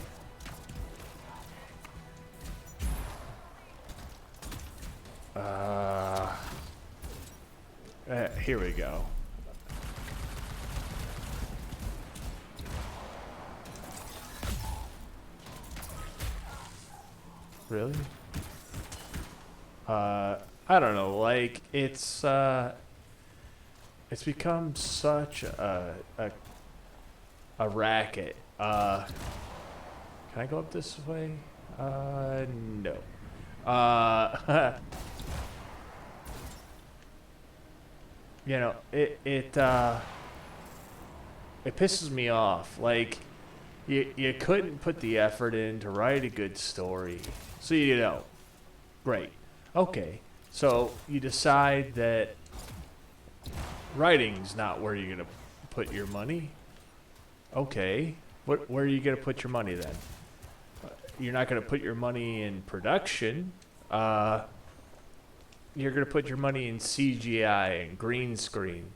Here we go. Really? I don't know. Like, it's become such a racket. Can I go up this way? No. It pisses me off. Like, you couldn't put the effort in to write a good story, so you don't. Great. Okay. So you decide that writing's not where you're gonna put your money. Okay. Where are you gonna put your money then? You're not gonna put your money in production. You're gonna put your money in CGI and green screen,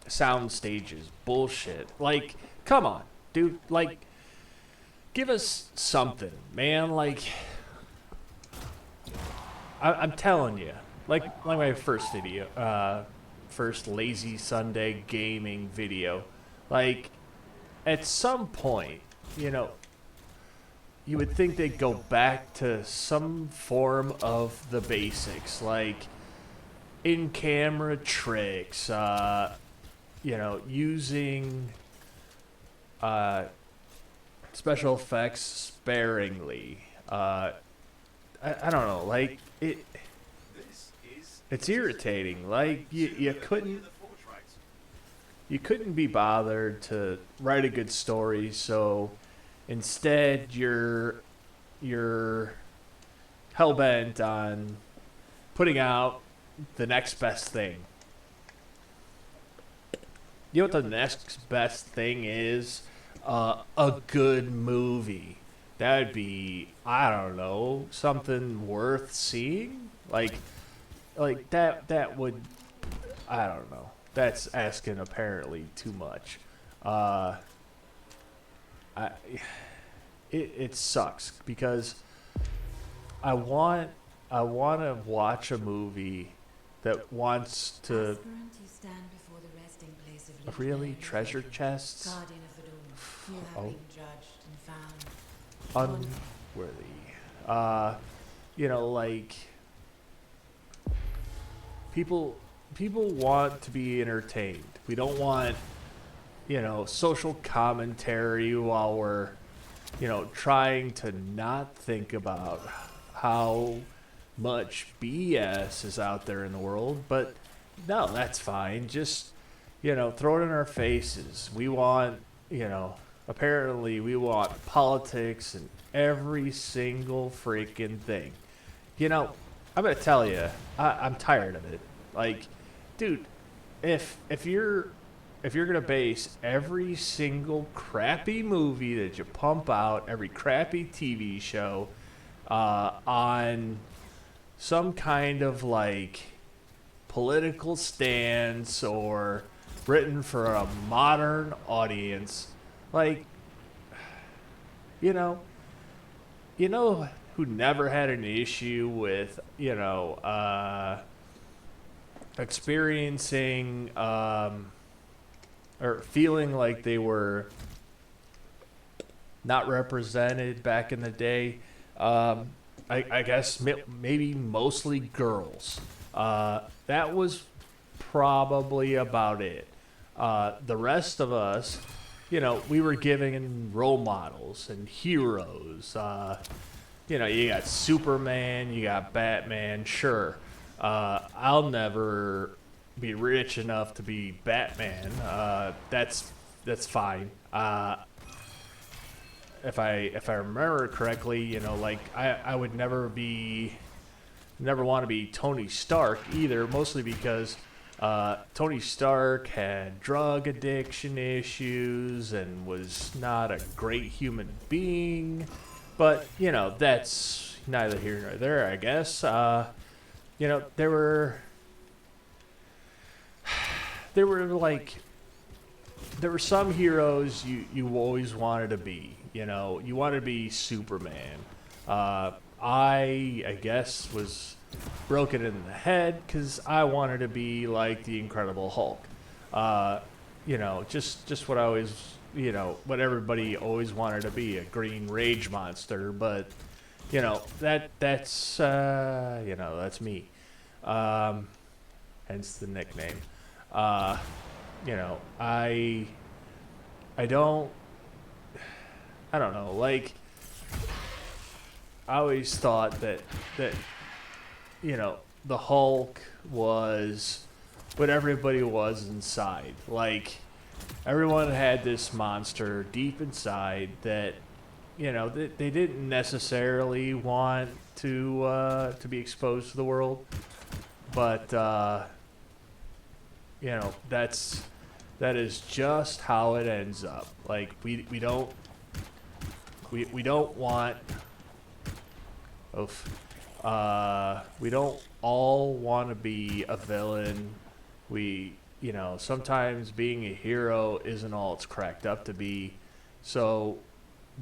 sound stages, bullshit. Like, come on, dude. Like, give us something, man. Like, I'm telling you, like my first video, first lazy Sunday gaming video. Like, at some point, you would think they'd go back to some form of the basics, like in-camera tricks, using special effects sparingly. I don't know, like, it's irritating. Like, you couldn't you couldn't be bothered to write a good story, so instead you're hell bent on putting out the next best thing. You know what the next best thing is? A good movie. That'd be, I don't know, something worth seeing. Like that would, I don't know. That's asking apparently too much. I it sucks because I want to watch a movie that wants to Aspirant, you stand before the resting place of really Legion treasure Veteran, chests. Guardian of the Dawn. You have Oh. been judged and found Unworthy. You know, like people want to be entertained. We don't want, you know, social commentary while we're, you know, trying to not think about how much BS is out there in the world. But no, that's fine. Just, you know, throw it in our faces. We want, you know, apparently we want politics and every single freaking thing. You know, I'm gonna tell you, I'm tired of it. Like, dude, if you're gonna base every single crappy movie that you pump out, every crappy TV show, on some kind of like political stance or written for a modern audience, like, you know who never had an issue with, you know, experiencing or feeling like they were not represented back in the day. I guess maybe mostly girls. That was probably about it. The rest of us, you know, we were given role models and heroes. You know, you got Superman, you got Batman, sure. I'll never be rich enough to be Batman. That's fine. If I remember correctly, you know, like I would never want to be Tony Stark either, mostly because Tony Stark had drug addiction issues and was not a great human being. But, you know, that's neither here nor there, I guess. You know, there were some heroes you always wanted to be. You know, you wanted to be Superman. I guess was broken in the head because I wanted to be like the Incredible Hulk. You know, just what I always, you know, what everybody always wanted to be, a green rage monster. But, you know, that's you know, that's me. Hence the nickname. You know, I don't know, like, I always thought that you know, the Hulk was what everybody was inside. Like, everyone had this monster deep inside that, you know, they didn't necessarily want to be exposed to the world, but you know, that is just how it ends up. Like, we don't want, we don't all want to be a villain. You know, sometimes being a hero isn't all it's cracked up to be. So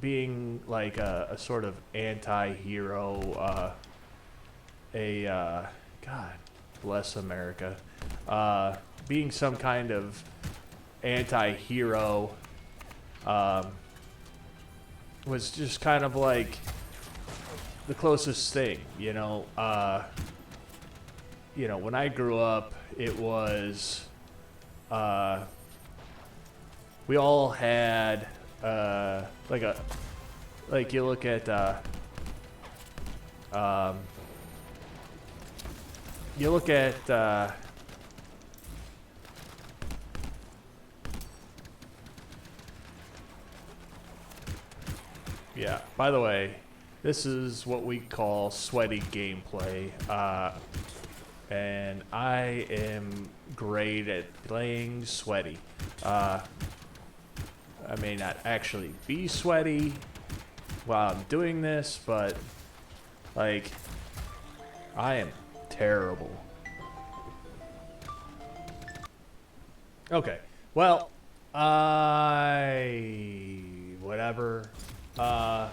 being like a sort of anti-hero, God bless America, being some kind of anti-hero was just kind of like the closest thing, you know. You know, when I grew up, it was we all had like you look at Yeah, by the way, this is what we call sweaty gameplay. And I am great at playing sweaty. I may not actually be sweaty while I'm doing this, but like, I am terrible. Okay, well, whatever. Yeah,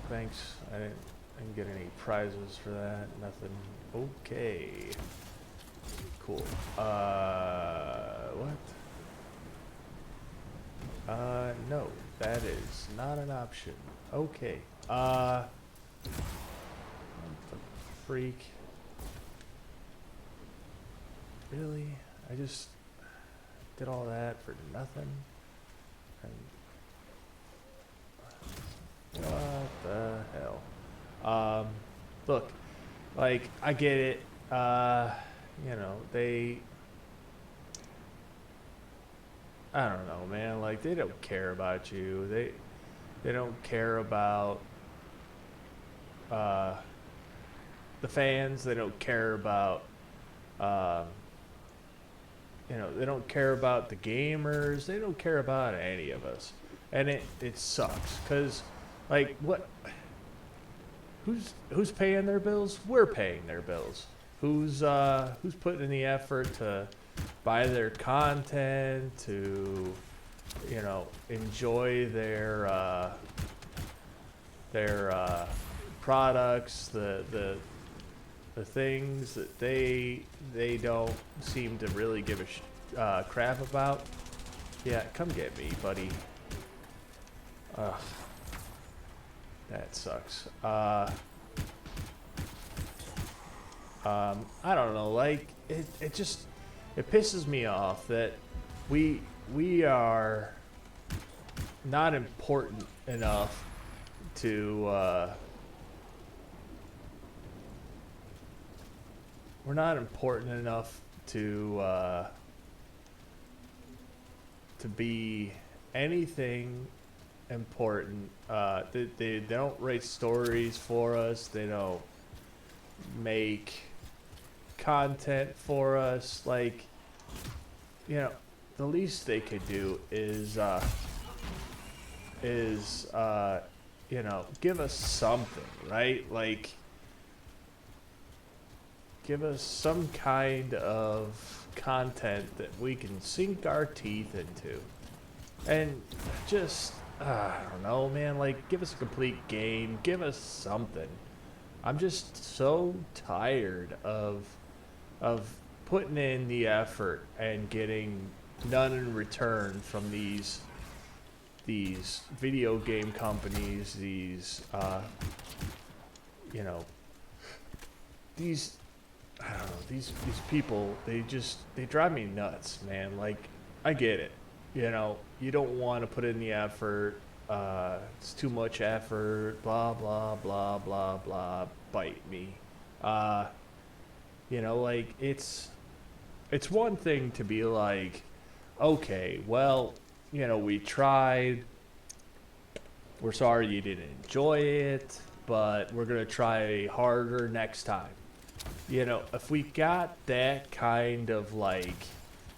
thanks. I didn't get any prizes for that. Nothing. Okay. Cool. What? No, that is not an option. Okay. What the freak? Really? I just did all that for nothing? And what the hell? Look, like, I get it. You know, I don't know, man. Like, they don't care about you. They don't care about the fans. They don't care about you know, they don't care about the gamers. They don't care about any of us, and it sucks. Cause, like, what? Who's paying their bills? We're paying their bills. Who's putting in the effort to buy their content, to, you know, enjoy their products, the things that they don't seem to really give a crap about. Yeah, come get me, buddy. Ugh, that sucks. I don't know, like, it just, it pisses me off that we are not important enough to we're not important enough to be anything important. They don't write stories for us. They don't make content for us. Like, you know, the least they could do is you know, give us something, right? Like, give us some kind of content that we can sink our teeth into. And just, I don't know, man, like, give us a complete game, give us something. I'm just so tired of putting in the effort and getting none in return from these video game companies, these you know, these, I don't know, these people, they drive me nuts, man. Like, I get it, you know, you don't want to put in the effort, it's too much effort, blah blah blah blah blah, bite me. You know, like, it's one thing to be like, okay, well, you know, we tried, we're sorry you didn't enjoy it, but we're gonna try harder next time. You know, if we got that kind of, like,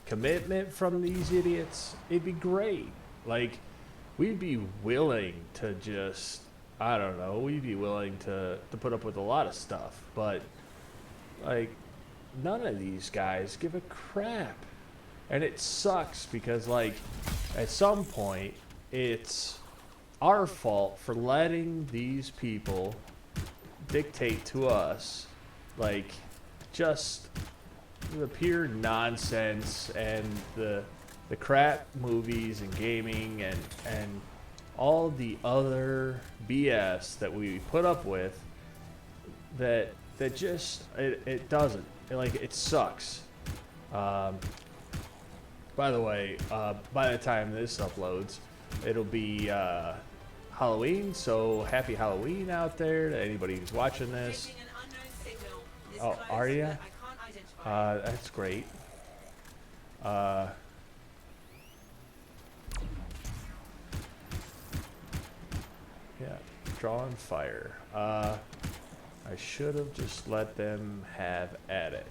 commitment from these idiots, it'd be great. Like, we'd be willing to just, I don't know, we'd be willing to put up with a lot of stuff. But, like, none of these guys give a crap. And it sucks because, like, at some point, it's our fault for letting these people dictate to us, like, just the pure nonsense and the crap movies and gaming and all the other BS that we put up with, that just, it doesn't, like, it sucks. By the way, by the time this uploads, it'll be Halloween, so happy Halloween out there to anybody who's watching this. Oh, are you? That's great. Yeah, drawing fire. I should have just let them have at it.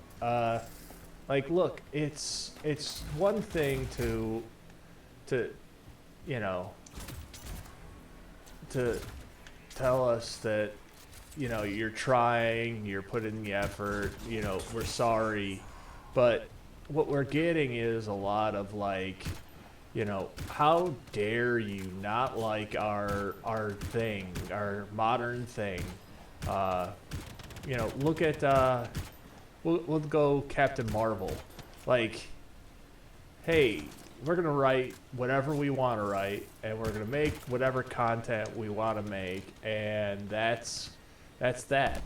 Like, look, it's one thing to you know, to tell us that, you know, you're trying, you're putting the effort, you know, we're sorry, but what we're getting is a lot of like, you know, how dare you not like our thing, our modern thing. You know, look at we'll go Captain Marvel. Like, hey, we're gonna write whatever we want to write, and we're gonna make whatever content we want to make, and that's that.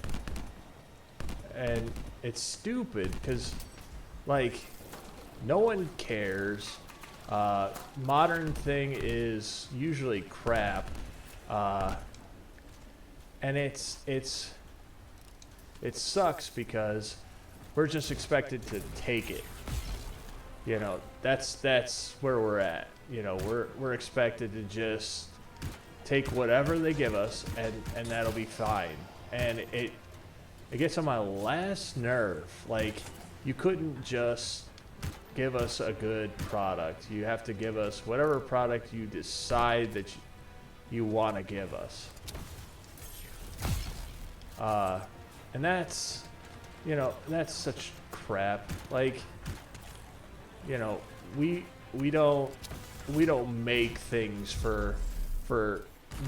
And it's stupid because, like, no one cares. Modern thing is usually crap, and it sucks because we're just expected to take it. You know, that's where we're at. You know, we're expected to just take whatever they give us, and that'll be fine. And it gets on my last nerve. Like, you couldn't just give us a good product. You have to give us whatever product you decide that you want to give us. And that's, you know, that's such crap. Like, you know, we don't make things for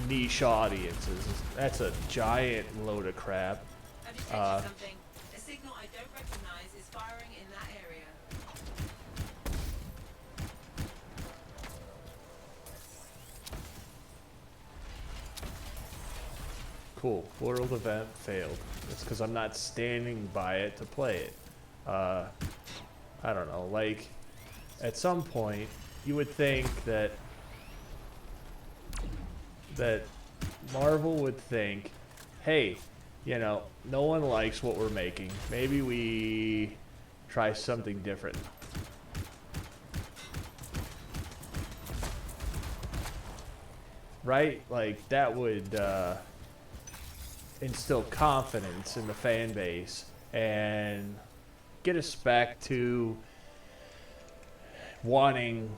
niche audiences. That's a giant load of crap. I've detected something. A signal I don't recognize is firing in that area. Cool. World event failed. It's because I'm not standing by it to play it. I don't know. Like, at some point, you would think that Marvel would think, hey, you know, no one likes what we're making. Maybe we try something different. Right? Like, that would instill confidence in the fan base and get us back to wanting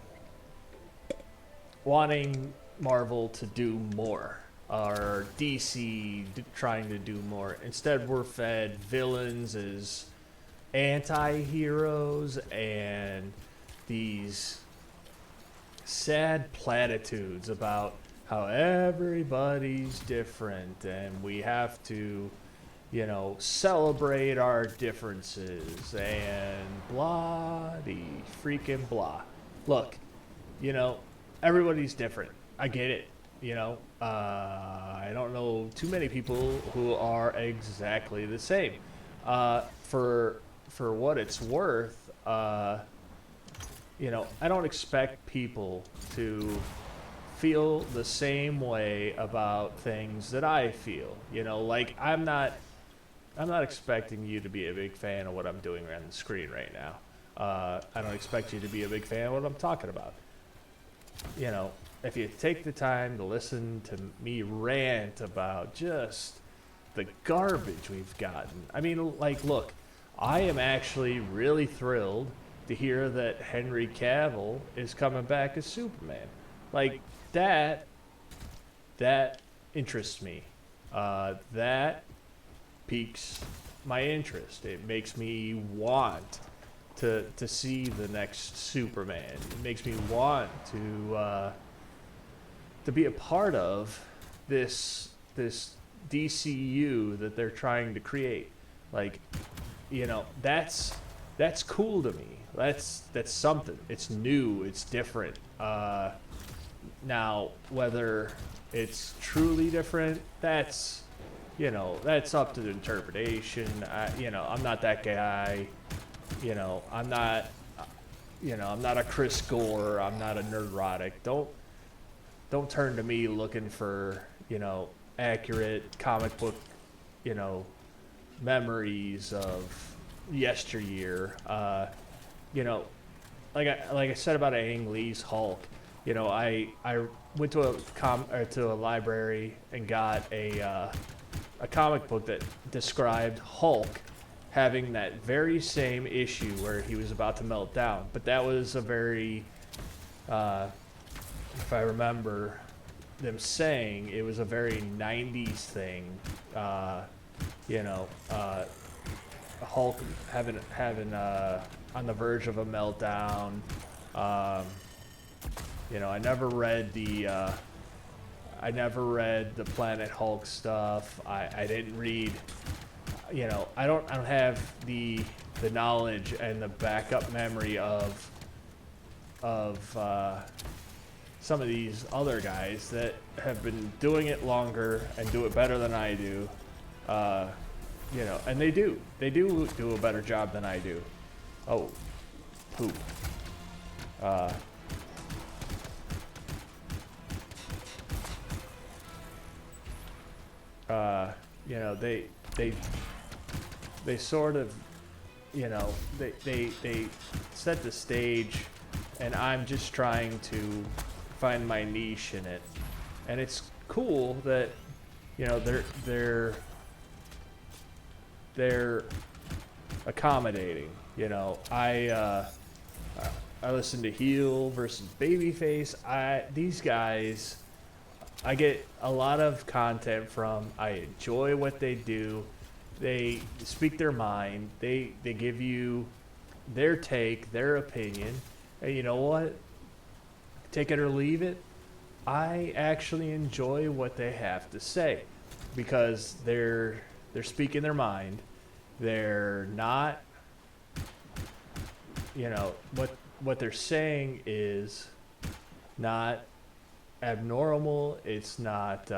Marvel to do more, or DC trying to do more. Instead, we're fed villains as anti-heroes and these sad platitudes about how everybody's different and we have to, you know, celebrate our differences and freaking blah. Look, you know, everybody's different. I get it. You know, I don't know too many people who are exactly the same. For what it's worth, you know, I don't expect people to feel the same way about things that I feel. You know, like, I'm not expecting you to be a big fan of what I'm doing on the screen right now. I don't expect you to be a big fan of what I'm talking about. You know, if you take the time to listen to me rant about just the garbage we've gotten. I mean, like, look, I am actually really thrilled to hear that Henry Cavill is coming back as Superman. Like, that interests me. That piques my interest. It makes me want to see the next Superman. It makes me want to be a part of this DCU that they're trying to create. Like, you know, that's cool to me. That's something. It's new. It's different. Now, whether it's truly different, that's, you know, that's up to the interpretation. You know, I'm not that guy. You know, I'm not a Chris Gore. I'm not a Nerdrotic. Don't turn to me looking for, you know, accurate comic book, you know, memories of yesteryear. You know, like I said about Ang Lee's Hulk, you know, I went to a library and got a comic book that described Hulk having that very same issue where he was about to melt down. But that was a very, if I remember them saying, it was a very 90s thing. You know, Hulk having on the verge of a meltdown. You know, I never read the Planet Hulk stuff. I didn't read. You know, I don't have the knowledge and the backup memory of some of these other guys that have been doing it longer and do it better than I do. You know, and they do a better job than I do. Oh, poop. You know, they sort of, you know, they set the stage, and I'm just trying to find my niche in it. And it's cool that, you know, they're accommodating. You know, I listen to heel versus babyface. These guys, I get a lot of content from. I enjoy what they do. They speak their mind. They give you their take, their opinion. And you know what? Take it or leave it. I actually enjoy what they have to say because they're speaking their mind. They're not, you know, what they're saying is not abnormal. It's not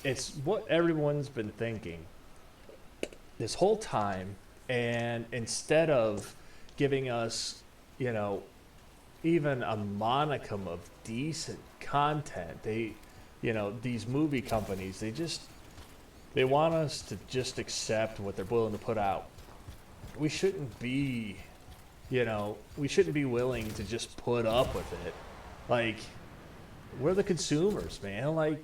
it's what everyone's been thinking this whole time, and instead of giving us, you know, even a monicum of decent content, they, you know, these movie companies, they want us to just accept what they're willing to put out. We shouldn't be, you know, we shouldn't be willing to just put up with it. Like, we're the consumers, man. Like,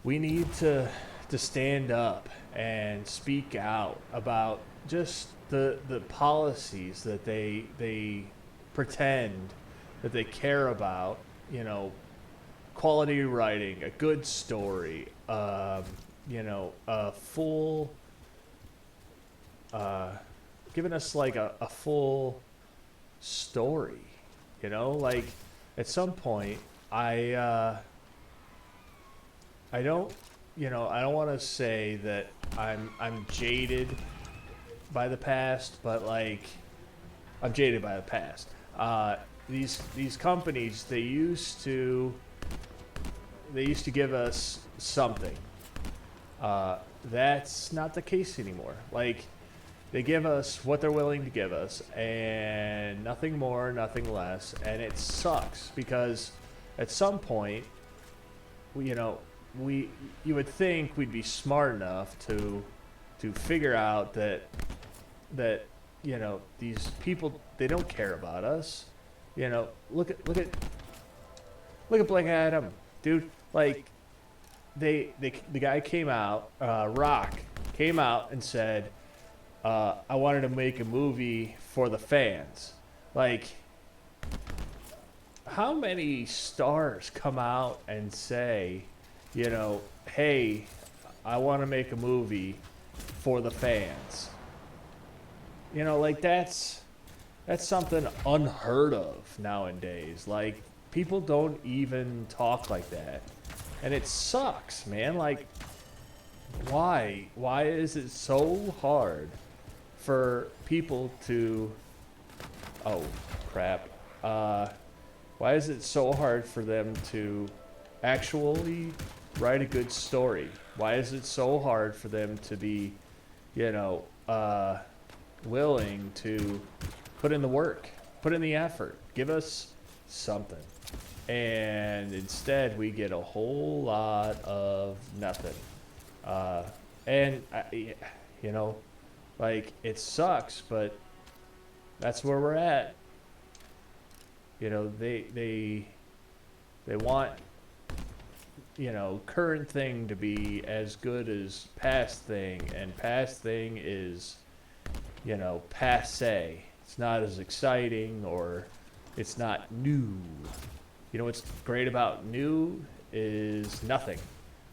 we need to stand up and speak out about just the policies that they pretend that they care about. You know, quality writing, a good story, you know, a full, giving us like a full story. You know, like at some point, I don't, you know, I don't want to say that I'm jaded by the past, but like I'm jaded by the past. These companies, they used to give us something. That's not the case anymore. Like, they give us what they're willing to give us, and nothing more, nothing less, and it sucks because at some point, you know, you would think we'd be smart enough to figure out that you know, these people, they don't care about us. You know, look at Black Adam, dude. Like, the guy came out, Rock came out and said, I wanted to make a movie for the fans. Like, how many stars come out and say, you know, hey, I want to make a movie for the fans? You know, like, that's something unheard of nowadays. Like, people don't even talk like that. And it sucks, man. Like, why? Why is it so hard for people to... Oh, crap. Why is it so hard for them to actually write a good story? Why is it so hard for them to be, you know, willing to put in the work, put in the effort, give us something? And instead, we get a whole lot of nothing. And, you know, like, it sucks, but that's where we're at. You know, they want, you know, current thing to be as good as past thing, and past thing is, you know, passe. It's not as exciting, or it's not new. You know what's great about new is nothing.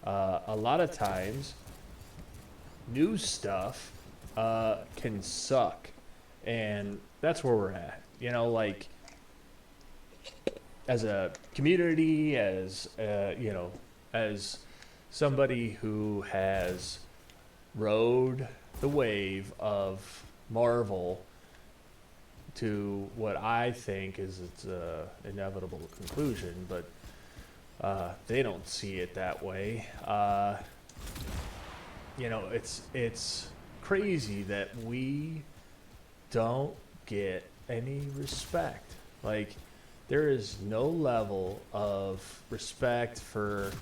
A lot of times, new stuff can suck, and that's where we're at. You know, like, as a community, as you know, as somebody who has rode the wave of Marvel to what I think is its inevitable conclusion, but they don't see it that way. You know, it's crazy that we don't get any respect. Like, there is no level of respect for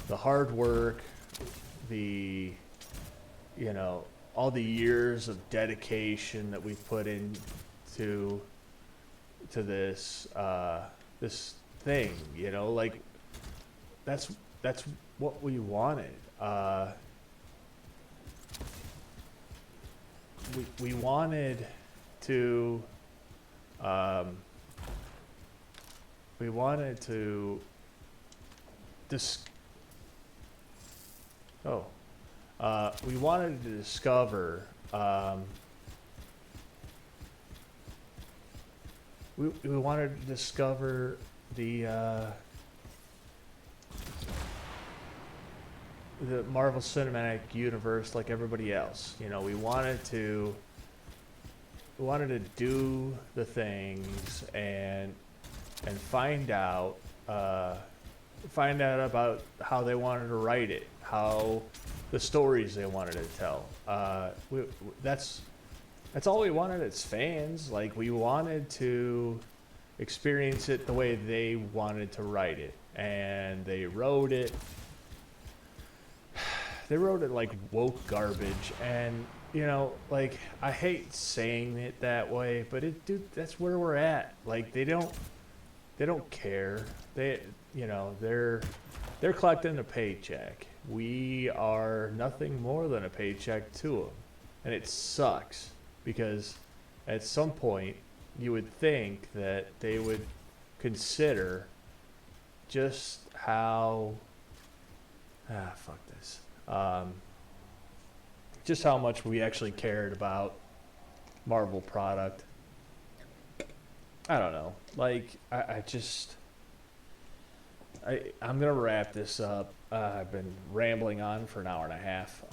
the hard work, the, you know, all the years of dedication that we've put into this this thing. You know, like, that's what we wanted. We wanted to we wanted to we wanted to discover we wanted to discover the Marvel Cinematic Universe like everybody else. You know, we wanted to do the things and find out about how they wanted to write it, how the stories they wanted to tell. That's all we wanted as fans. Like, we wanted to experience it the way they wanted to write it, and they wrote it. They wrote it like woke garbage, and you know, like, I hate saying it that way, but dude, that's where we're at. Like, they don't care. They, you know, they're collecting a paycheck. We are nothing more than a paycheck to them, and it sucks because at some point you would think that they would consider just how fuck this. Just how much we actually cared about Marvel product. I don't know. Like, I'm gonna wrap this up. I've been rambling on for an hour and a half.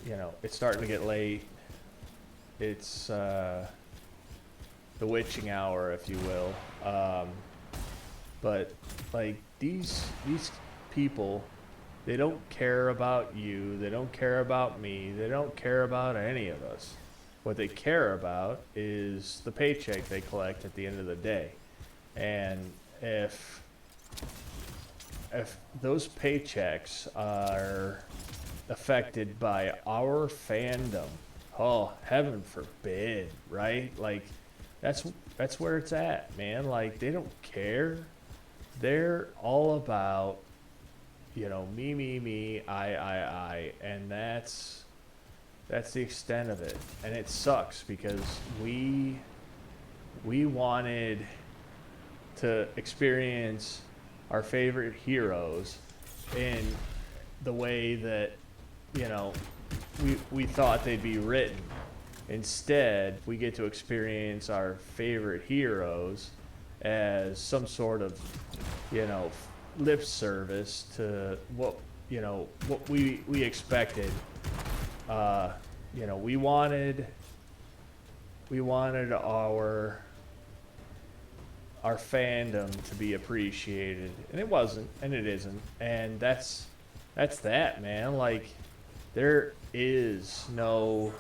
You know, it's starting to get late. It's the witching hour, if you will. But like, these people, they don't care about you. They don't care about me. They don't care about any of us. What they care about is the paycheck they collect at the end of the day. And if those paychecks are affected by our fandom, oh, heaven forbid, right? Like, that's where it's at, man. Like, they don't care. They're all about, you know, me, I, and that's the extent of it. And it sucks because we wanted to experience our favorite heroes in the way that, you know, we thought they'd be written. Instead, we get to experience our favorite heroes as some sort of, you know, lip service to what, you know, what we expected. You know, we wanted our fandom to be appreciated, and it wasn't, and it isn't, and that's that, man. Like, there is no,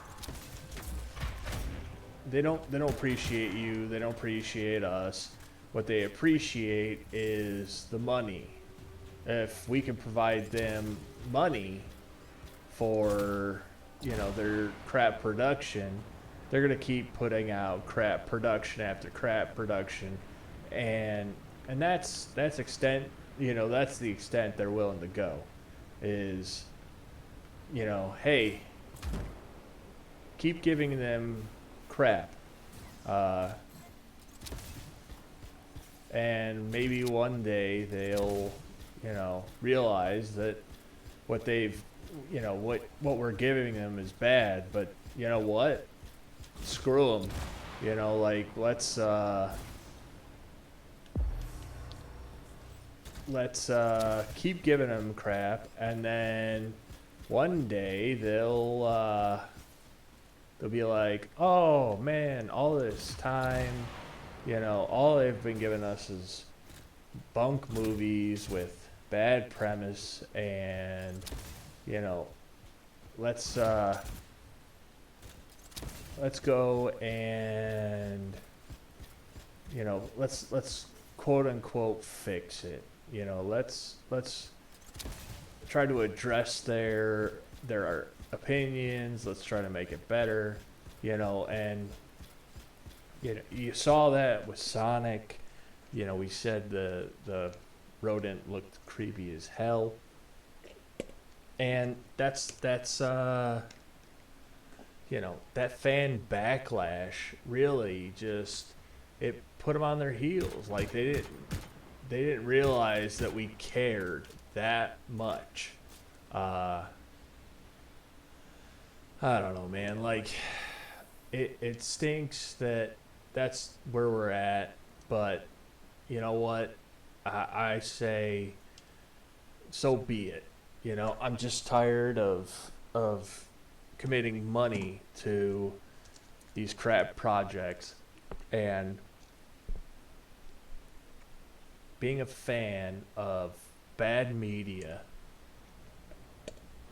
they don't appreciate you, they don't appreciate us. What they appreciate is the money. If we can provide them money for, you know, their crap production, they're gonna keep putting out crap production after crap production, and that's extent. That's the extent they're willing to go. Is hey, keep giving them crap. Uh, and maybe one day they'll, realize that what they've, what we're giving them is bad. But you know what? Screw them. Let's keep giving them crap, and then one day they'll be like, oh man, all this time, all they've been giving us is bunk movies with bad premise, and let's go and let's quote unquote fix it. Let's try to address their opinions. Let's try to make it better. And you saw that with Sonic. We said the rodent looked creepy as hell, and that's that fan backlash really just it put them on their heels. Like they didn't realize that we cared that much. I don't know, man. Like it stinks that that's where we're at, but you know what? I say, so be it. I'm just tired of committing money to these crap projects and being a fan of bad media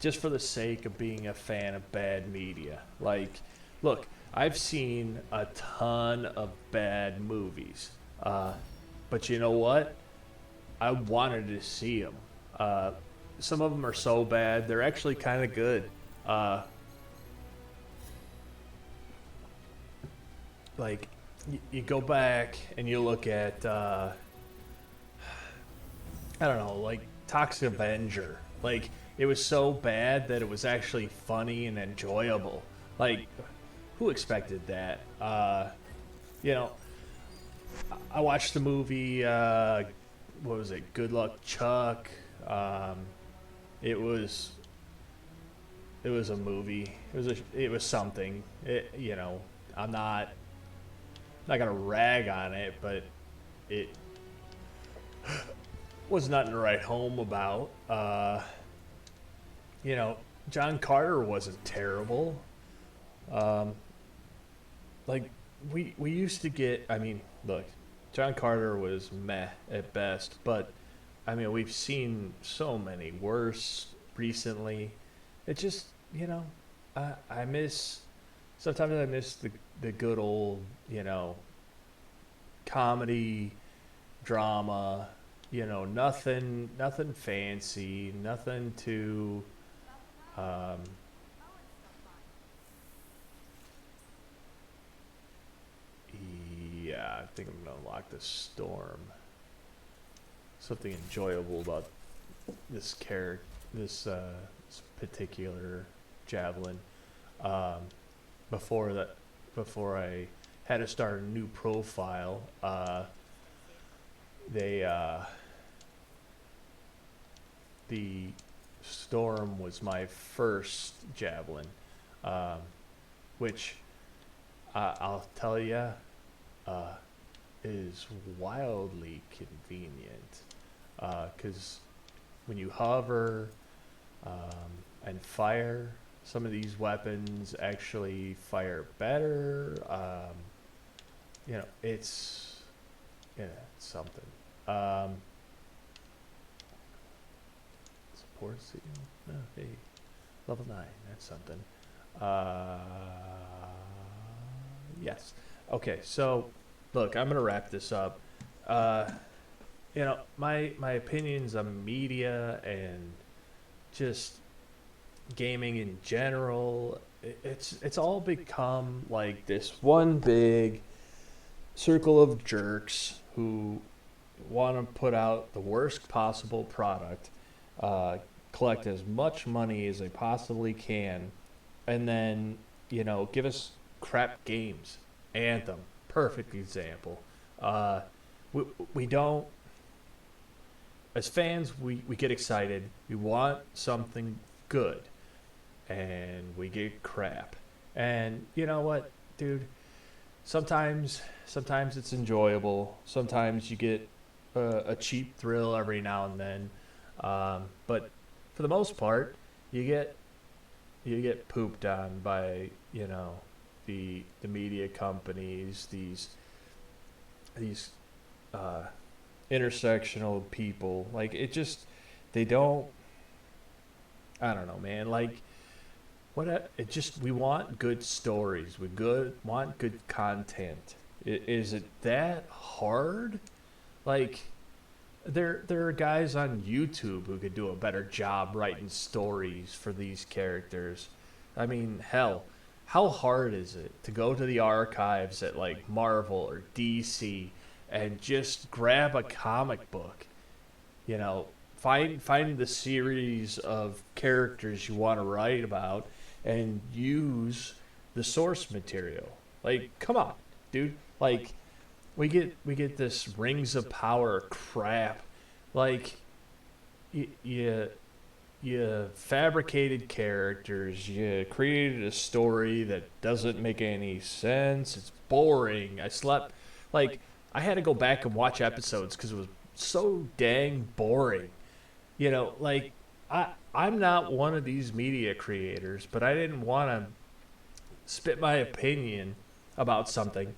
just for the sake of being a fan of bad media. Like, look, I've seen a ton of bad movies, but you know what? I wanted to see them. Some of them are so bad, they're actually kind of good. Like, you go back and you look at, I don't know, like Toxic Avenger. Like, it was so bad that it was actually funny and enjoyable. Like, who expected that? I watched the movie, what was it? Good Luck Chuck. It was a movie. It was something. I'm not gonna rag on it, but it was nothing to write home about. John Carter wasn't terrible. Like we used to get. I mean, look, John Carter was meh at best, but I mean, we've seen so many worse recently. It just, I miss. Sometimes I miss the good old, comedy, drama. Nothing fancy, nothing too. Yeah, I think I'm gonna unlock the storm. Something enjoyable about this this particular javelin. Before I had to start a new profile, the storm was my first javelin, which I'll tell you is wildly convenient, because when you hover and fire, some of these weapons actually fire better. It's something. Support signal. Oh, hey, level 9. That's something. Yes. Okay. So, look, I'm gonna wrap this up. My opinions on media and just gaming in general it's all become like this one big circle of jerks who want to put out the worst possible product, uh, collect as much money as they possibly can, and then give us crap games. Anthem, perfect example. Uh, we don't, as fans, we get excited. We want something good, and we get crap. And you know what, dude? Sometimes it's enjoyable. Sometimes you get a cheap thrill every now and then. But for the most part, you get pooped on by the media companies, these uh, intersectional people. Like it just they don't. I don't know, man. Like it just we want good stories. We want good content. Is it that hard? Like there are guys on YouTube who could do a better job writing stories for these characters. I mean, hell, how hard is it to go to the archives at like Marvel or DC and just grab a comic book? Find the series of characters you want to write about and use the source material. Like, come on, dude. Like, we get this Rings of Power crap. Like, you fabricated characters. You created a story that doesn't make any sense. It's boring. I had to go back and watch episodes because it was so dang boring. Like I'm not one of these media creators, but I didn't want to spit my opinion about something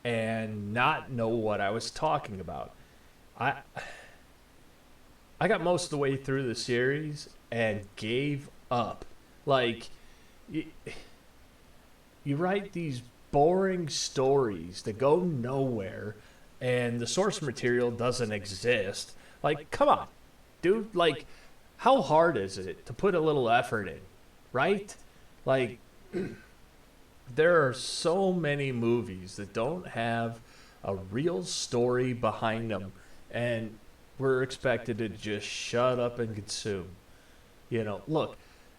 and not know what I was talking about. I I got most of the way through the series and gave up. Like you write these boring stories that go nowhere and the source material doesn't exist. Like, come on, dude. Like, how hard is it to put a little effort in, right? Like, there are so many movies that don't have a real story behind them, and we're expected to just shut up and consume. Look,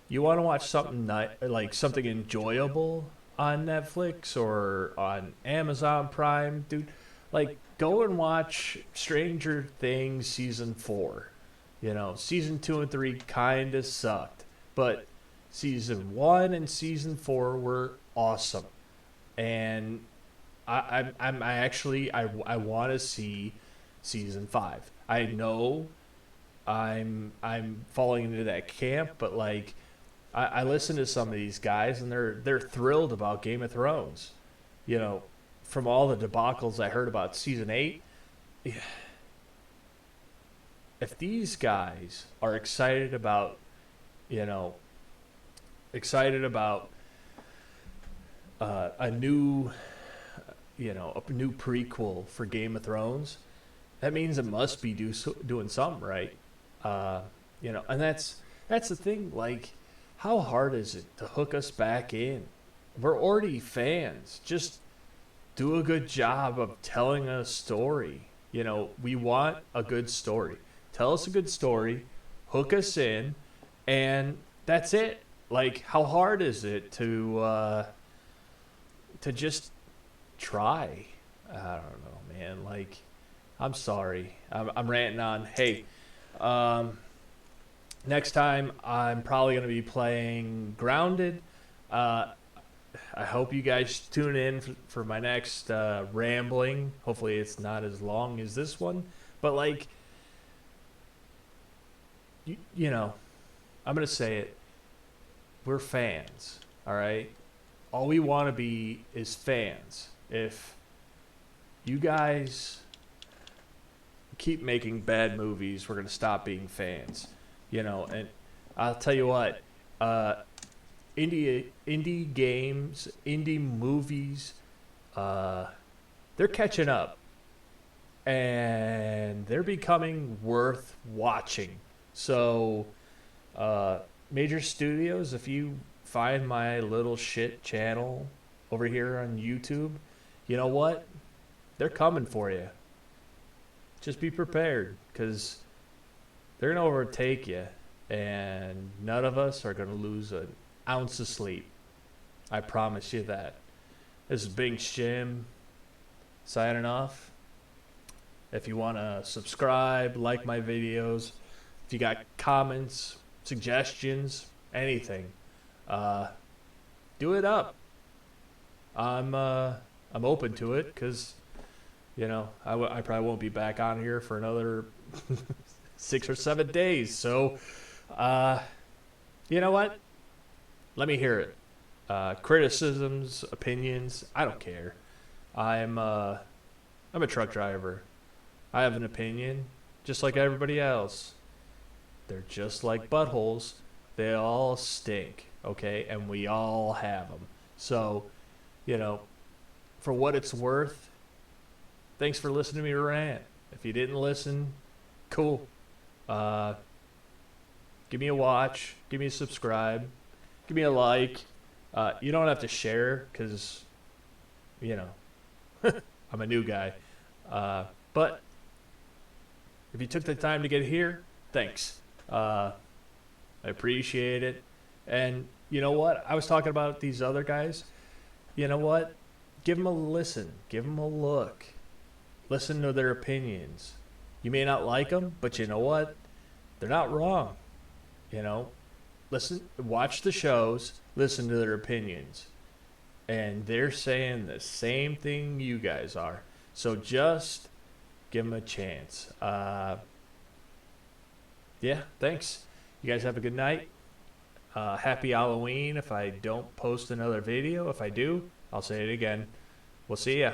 you want to watch something like something enjoyable on Netflix or on Amazon Prime, dude? Like, go and watch Stranger Things season 4. Season 2 and 3 kind of sucked, but season 1 and season 4 were awesome. And I want to see season 5. I know I'm falling into that camp, but like I listen to some of these guys and they're thrilled about Game of Thrones. From all the debacles I heard about season 8, if these guys are you know, excited about a new prequel for Game of Thrones, that means it must be doing something right. And that's the thing. Like, how hard is it to hook us back in? We're already fans. Just do a good job of telling a story. We want a good story. Tell us a good story, hook us in, and that's it. Like, how hard is it to just try? I don't know, man. Like, I'm sorry. I'm ranting on. Hey, next time I'm probably going to be playing Grounded. I hope you guys tune in for my next rambling. Hopefully it's not as long as this one. But, like, I'm going to say it. We're fans, all right? All we want to be is fans. If you guys keep making bad movies, we're going to stop being fans. And I'll tell you what, indie games, indie movies, they're catching up. And they're becoming worth watching. So, major studios, if you find my little shit channel over here on YouTube, you know what? They're coming for you. Just be prepared, because they're going to overtake you, and none of us are going to lose an ounce of sleep. I promise you that. This is Big Jim signing off. If you want to subscribe, like my videos, if you got comments, suggestions, anything, do it up. I'm open to it, because, you know, I probably won't be back on here for another 6 or 7 days. So, you know what? Let me hear it. Criticisms, opinions, I don't care. I'm a truck driver. I have an opinion, just like everybody else. They're just like buttholes. They all stink, okay? And we all have them. So, you know, for what it's worth, thanks for listening to me rant. If you didn't listen, cool. Give me a watch. Give me a subscribe. Give me a like. You don't have to share, because, you know, I'm a new guy. But if you took the time to get here, thanks. I appreciate it. And you know what? I was talking about these other guys. You know what? Give them a listen. Give them a look. Listen to their opinions. You may not like them, but you know what? They're not wrong. You know? Listen, watch the shows, listen to their opinions. And they're saying the same thing you guys are. So just give them a chance. Yeah, thanks. You guys have a good night. Happy Halloween if I don't post another video. If I do, I'll say it again. We'll see ya.